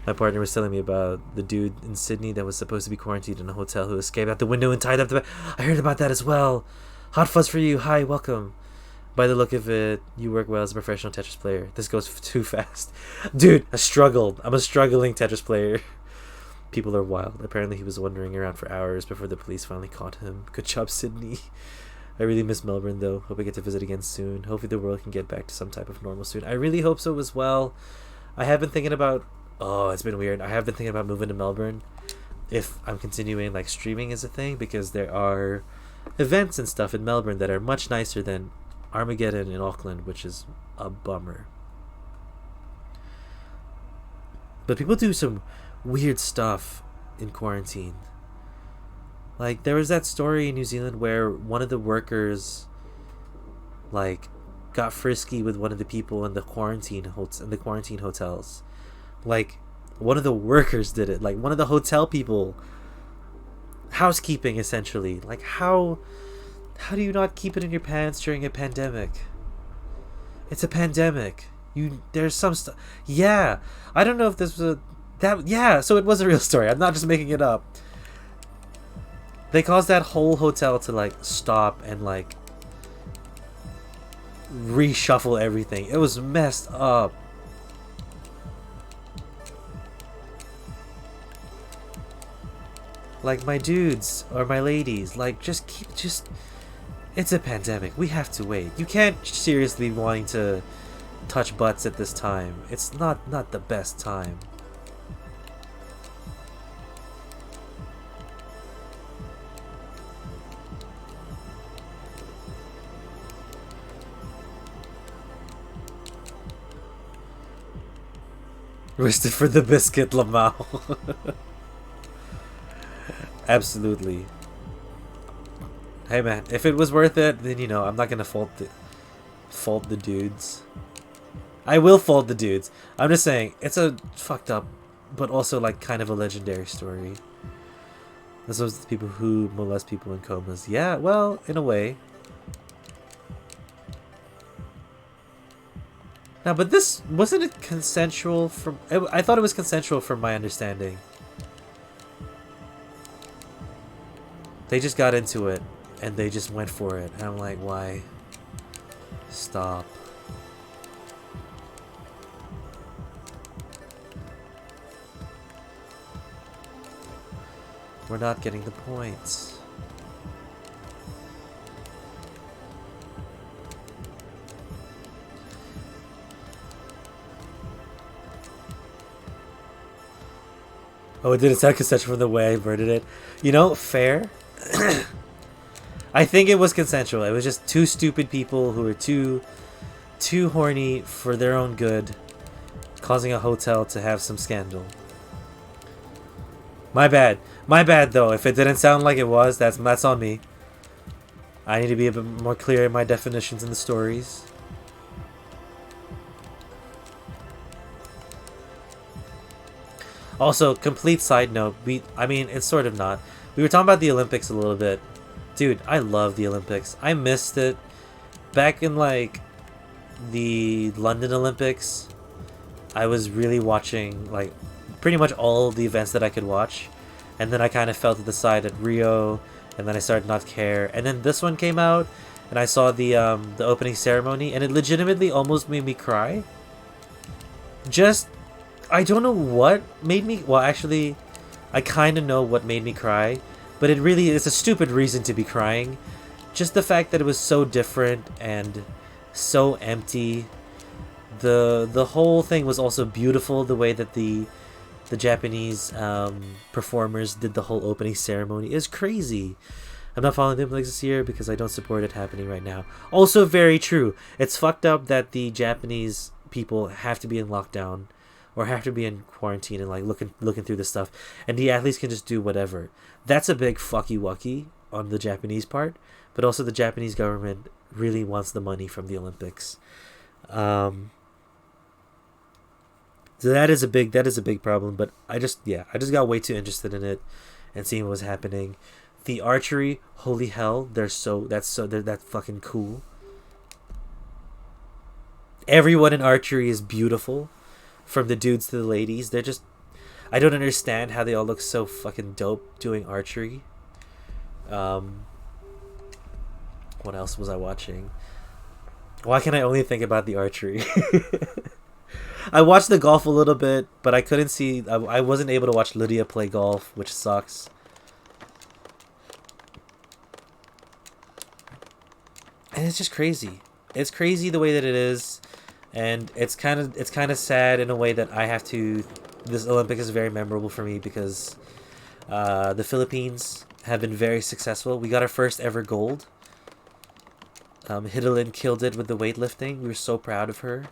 My partner was telling me about the dude in Sydney that was supposed to be quarantined in a hotel who escaped out the window and tied up the... I heard about that as well. Hot fuzz for you. Hi, welcome. By the look of it, you work well as a professional Tetris player. This goes too fast. Dude, I struggled. I'm a struggling Tetris player. People are wild. Apparently he was wandering around for hours before the police finally caught him. Good job, Sydney. I really miss Melbourne though. Hope I get to visit again soon. Hopefully the world can get back to some type of normal soon. I really hope so as well. I have been thinking about... Oh, it's been weird. I have been thinking about moving to Melbourne if I'm continuing like streaming as a thing, because there are events and stuff in Melbourne that are much nicer than Armageddon in Auckland, which is a bummer. But people do some weird stuff in quarantine. Like, there was that story in New Zealand where one of the workers, like, got frisky with one of the people in the quarantine hotels. Like, one of the workers did it. Like, one of the hotel people. Housekeeping, essentially. Like, how do you not keep it in your pants during a pandemic? It's a pandemic. There's some stuff. Yeah. I don't know if this was yeah, so it was a real story. I'm not just making it up. They caused that whole hotel to, like, stop and, like, reshuffle everything. It was messed up. Like, my dudes or my ladies, like, just it's a pandemic. We have to wait. You can't seriously be wanting to touch butts at this time. It's not the best time. Roasted for the biscuit, Lamau. Absolutely. Hey man, if it was worth it, then you know I'm not gonna fault the dudes. I will fault the dudes. I'm just saying it's a fucked up, but also like kind of a legendary story. This was the people who molest people in comas. Yeah, well, in a way. Now, but this wasn't it consensual from... I thought it was consensual from my understanding. They just got into it, and they just went for it. And I'm like, why? Stop. We're not getting the points. Oh, it didn't sound consensual from the way I worded it. You know, fair. I think it was consensual. It was just two stupid people who were too horny for their own good, causing a hotel to have some scandal. My bad. My bad, though. If it didn't sound like it was, that's on me. I need to be a bit more clear in my definitions in the stories. Also, complete side note, I mean, it's sort of not. We were talking about the Olympics a little bit. Dude, I love the Olympics. I missed it. Back in, like, the London Olympics, I was really watching, like, pretty much all the events that I could watch. And then I kind of fell to the side at Rio, and then I started not to care. And then this one came out, and I saw the opening ceremony, and it legitimately almost made me cry. Just... I don't know what made me... Well, actually, I kind of know what made me cry. But it really is a stupid reason to be crying. Just the fact that it was so different and so empty. The whole thing was also beautiful. The way that the Japanese performers did the whole opening ceremony is crazy. I'm not following the Olympics this year because I don't support it happening right now. Also very true. It's fucked up that the Japanese people have to be in lockdown. Or have to be in quarantine and like looking through this stuff, and the athletes can just do whatever. That's a big fucky wucky on the Japanese part, but also the Japanese government really wants the money from the Olympics. So that is a big problem. But I just got way too interested in it and seeing what was happening. The archery, holy hell, they're that fucking cool. Everyone in archery is beautiful. From the dudes to the ladies, they're just... I don't understand how they all look so fucking dope doing archery. What else was I watching? Why can I only think about the archery? I watched the golf a little bit, but I couldn't see... I wasn't able to watch Lydia play golf, which sucks. And it's just crazy. It's crazy the way that it is. And it's kind of sad in a way that I have to... This Olympic is very memorable for me because the Philippines have been very successful. We got our first ever gold. Hidalin killed it with the weightlifting. We were so proud of her.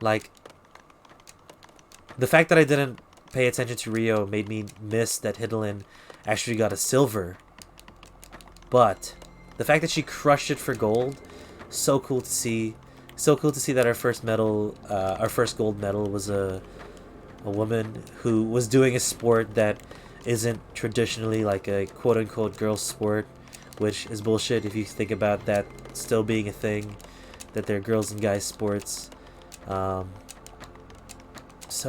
Like, the fact that I didn't pay attention to Rio made me miss that Hidalin actually got a silver. But the fact that she crushed it for gold, so cool to see. So cool to see that our first gold medal was a woman who was doing a sport that isn't traditionally like a quote-unquote girl sport, which is bullshit if you think about that still being a thing, that they're girls and guys sports. So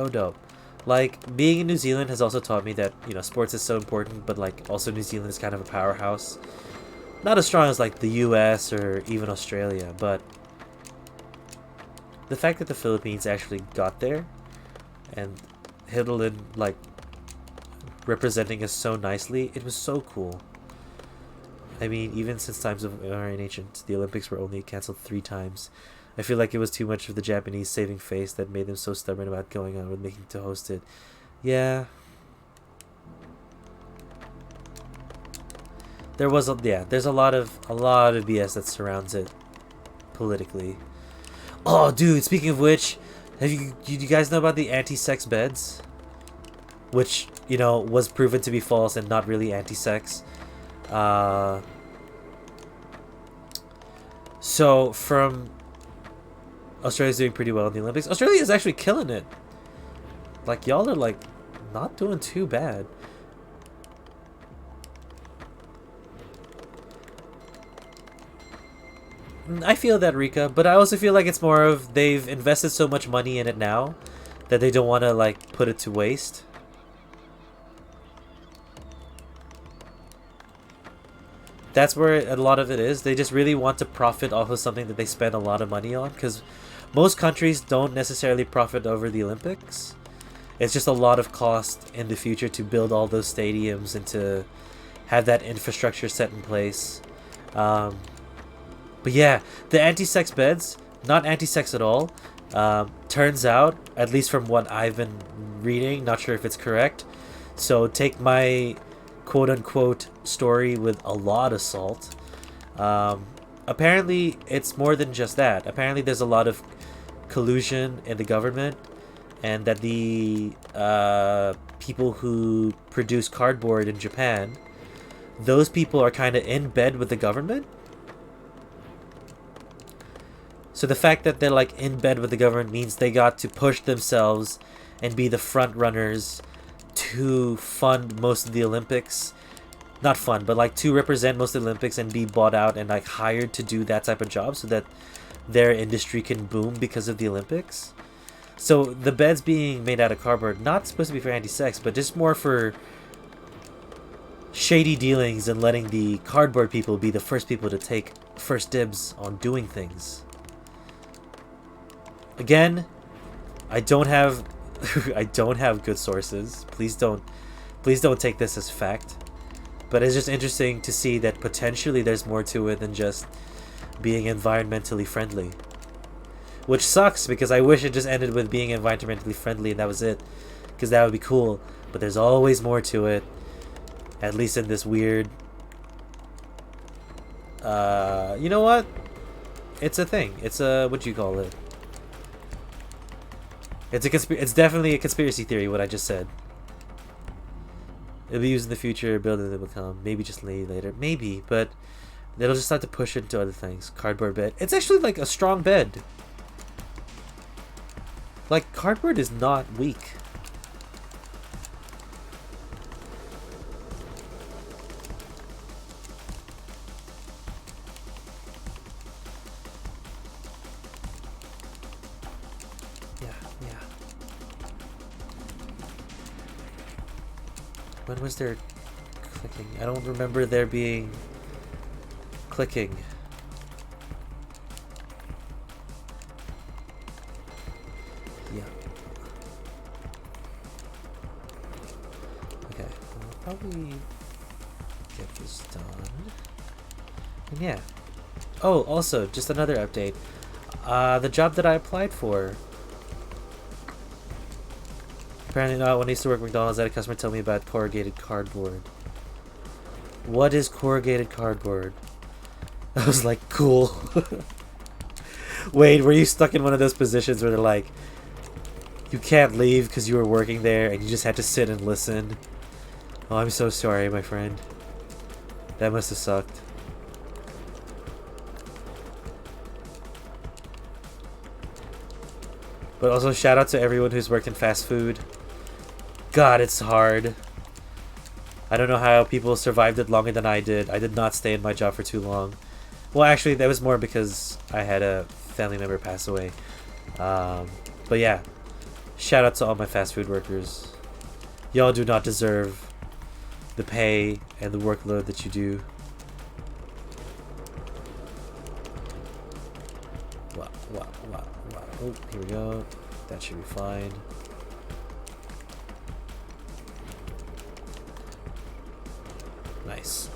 dope. Like, being in New Zealand has also taught me that, you know, sports is so important, but like also New Zealand is kind of a powerhouse. Not as strong as like the US or even Australia, but the fact that the Philippines actually got there and Hidalin like representing us so nicely, it was so cool. I mean, even since times of ancient, the Olympics were only cancelled 3 times. I feel like it was too much of the Japanese saving face that made them so stubborn about going on with making to host it. Yeah. There's a lot of BS that surrounds it politically. Oh, dude, speaking of which, do you guys know about the anti-sex beds? Which, you know, was proven to be false and not really anti-sex. So, from... Australia's doing pretty well in the Olympics. Australia is actually killing it. Like, y'all are, like, not doing too bad. I feel that, Rika, but I also feel like it's more of they've invested so much money in it now that they don't want to, like, put it to waste. That's where a lot of it is. They just really want to profit off of something that they spend a lot of money on, because most countries don't necessarily profit over the Olympics. It's just a lot of cost in the future to build all those stadiums and to have that infrastructure set in place. But yeah, the anti-sex beds, not anti-sex at all. Turns out, at least from what I've been reading, not sure if it's correct. So take my quote-unquote story with a lot of salt. Apparently, it's more than just that. Apparently, there's a lot of collusion in the government, and that the people who produce cardboard in Japan, those people are kind of in bed with the government. So the fact that they're like in bed with the government means they got to push themselves and be the front runners to fund most of the Olympics. Not fund, but like to represent most of the Olympics and be bought out and like hired to do that type of job so that their industry can boom because of the Olympics. So the beds being made out of cardboard, not supposed to be for anti-sex, but just more for shady dealings and letting the cardboard people be the first people to take first dibs on doing things. Again, I don't have I don't have good sources. Please don't take this as fact. But it's just interesting to see that potentially there's more to it than just being environmentally friendly. Which sucks, because I wish it just ended with being environmentally friendly and that was it. Because that would be cool. But there's always more to it. At least in this weird... you know what? It's a thing. It's a... what do you call it? It's definitely a conspiracy theory, what I just said. It'll be used in the future, building them become. Maybe just later. Maybe, but it'll just have to push it into other things. Cardboard bed. It's actually like a strong bed. Like, cardboard is not weak. When was there clicking? I don't remember there being clicking. Yeah. Okay, we'll probably get this done. And yeah. Oh, also, just another update. The job that I applied for. Apparently not. When I used to work at McDonald's, I had a customer tell me about corrugated cardboard. What is corrugated cardboard? I was like, cool. Wait, were you stuck in one of those positions where they're like, you can't leave because you were working there and you just had to sit and listen? Oh, I'm so sorry, my friend. That must have sucked. But also shout out to everyone who's worked in fast food. God, it's hard. I don't know how people survived it longer than I did. I did not stay in my job for too long. Well, actually, that was more because I had a family member pass away. But yeah, shout out to all my fast food workers. Y'all do not deserve the pay and the workload that you do. Wow. Oh, here we go. That should be fine. Nice.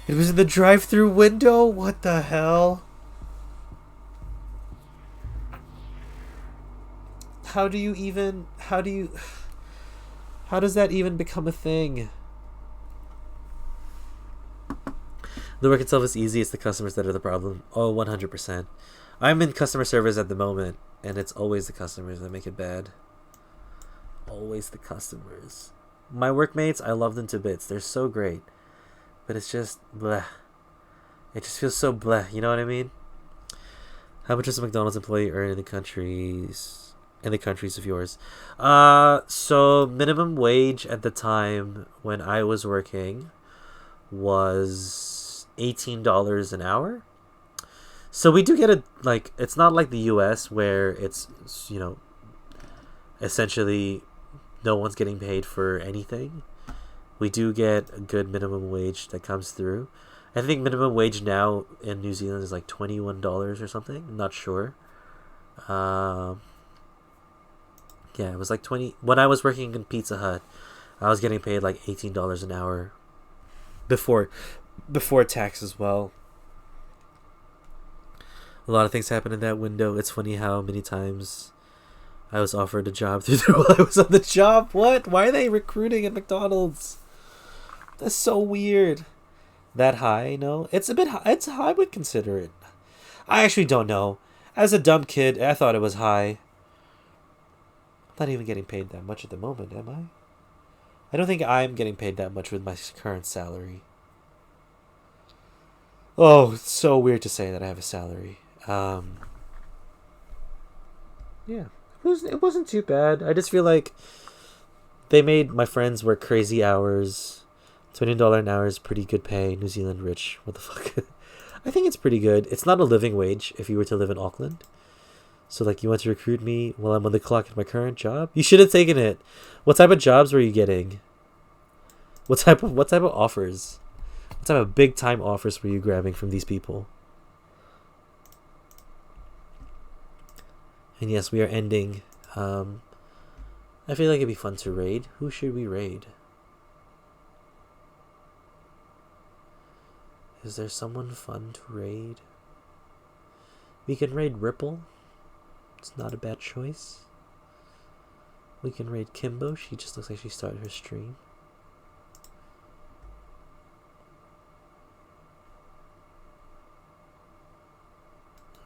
It was in the drive-through window? What the hell? How does that even become a thing? The work itself is easy, it's the customers that are the problem. Oh, 100%. I'm in customer service at the moment, and it's always the customers that make it bad. Always the customers. My workmates, I love them to bits. They're so great. But it's just bleh. It just feels so bleh, you know what I mean? How much does a McDonald's employee earn in the countries of yours? So minimum wage at the time when I was working was $18 an hour. So we do get a, like, it's not like the US where it's, you know, essentially no one's getting paid for anything. We do get a good minimum wage that comes through. I think minimum wage now in New Zealand is like $21 or something. I'm not sure. Yeah, it was like 20. When I was working in Pizza Hut, I was getting paid like $18 an hour before tax as well. A lot of things happened in that window. It's funny how many times I was offered a job through there while I was on the job. What? Why are they recruiting at McDonald's? That's so weird. That high? No, it's a bit high. It's high. I would consider it. I actually don't know. As a dumb kid, I thought it was high. I'm not even getting paid that much at the moment, am I? I don't think I'm getting paid that much with my current salary. Oh, it's so weird to say that I have a salary. Yeah, it wasn't too bad. I just feel like they made my friends work crazy hours. $20 an hour is pretty good pay. New Zealand rich. What the fuck? I think it's pretty good. It's not a living wage if you were to live in Auckland. So like, you want to recruit me while I'm on the clock at my current job? You should have taken it. What type of jobs were you getting? What type of offers? What type of big time offers were you grabbing from these people? And yes, we are ending. I feel like it'd be fun to raid. Who should we raid? Is there someone fun to raid? We can raid Ripple. It's not a bad choice. We can raid Kimbo. She just looks like she started her stream.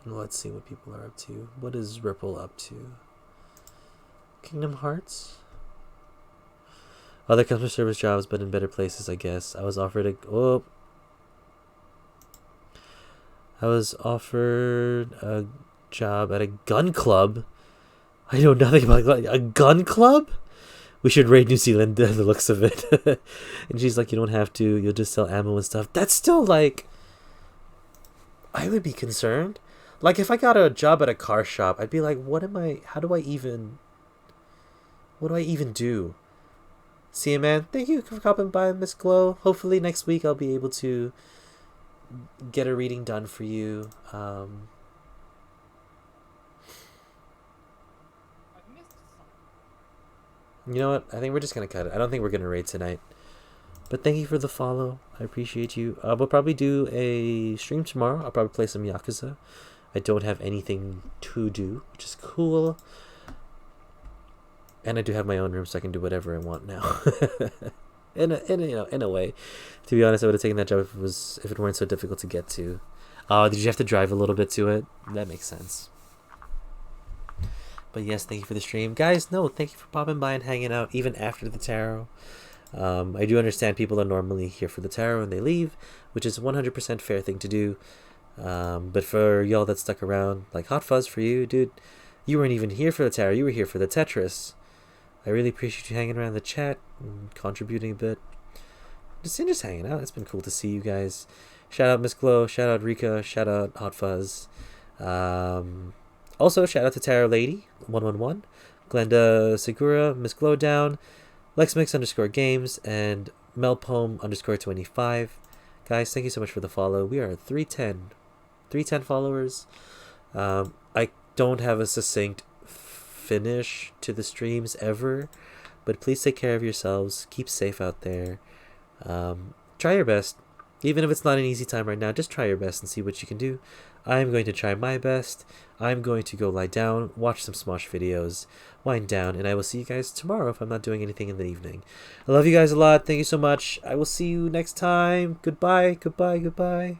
Let's see what people are up to. What is Ripple up to? Kingdom Hearts? Other customer service jobs, but in better places, I guess. I was offered a job at a gun club. I know nothing about a gun club? We should raid New Zealand, the looks of it. And she's like, you don't have to. You'll just sell ammo and stuff. That's still like... I would be concerned. Like, if I got a job at a car shop, I'd be like, what do I even do? See you, man. Thank you for coming by, Miss Glow. Hopefully next week I'll be able to get a reading done for you. You know what? I think we're just going to cut it. I don't think we're going to raid tonight. But thank you for the follow. I appreciate you. We'll probably do a stream tomorrow. I'll probably play some Yakuza. I don't have anything to do, which is cool. And I do have my own room, so I can do whatever I want now. in a way. To be honest, I would have taken that job if it weren't so difficult to get to. Did you have to drive a little bit to it? That makes sense. But yes, thank you for the stream. Guys, no, thank you for popping by and hanging out, even after the tarot. I do understand people are normally here for the tarot and they leave, which is 100% fair thing to do. But for y'all that stuck around, like Hot Fuzz for you, dude, you weren't even here for the tarot, you were here for the Tetris. I really appreciate you hanging around the chat and contributing a bit. Just hanging out. It's been cool to see you guys. Shout out Miss Glow, shout out Rika, shout out Hot Fuzz. Also, shout out to Tarot Lady 111, Glenda Segura, Miss Glow Down, LexMix_games, and Melpoem_25. Guys, thank you so much for the follow. We are at 310 followers. I don't have a succinct finish to the streams ever, but please take care of yourselves. Keep safe out there. Try your best. Even if it's not an easy time right now, just try your best and see what you can do. I'm going to try my best. I'm going to go lie down, watch some Smosh videos, wind down, and I will see you guys tomorrow if I'm not doing anything in the evening. I love you guys a lot. Thank you so much. I will see you next time. Goodbye, goodbye, goodbye.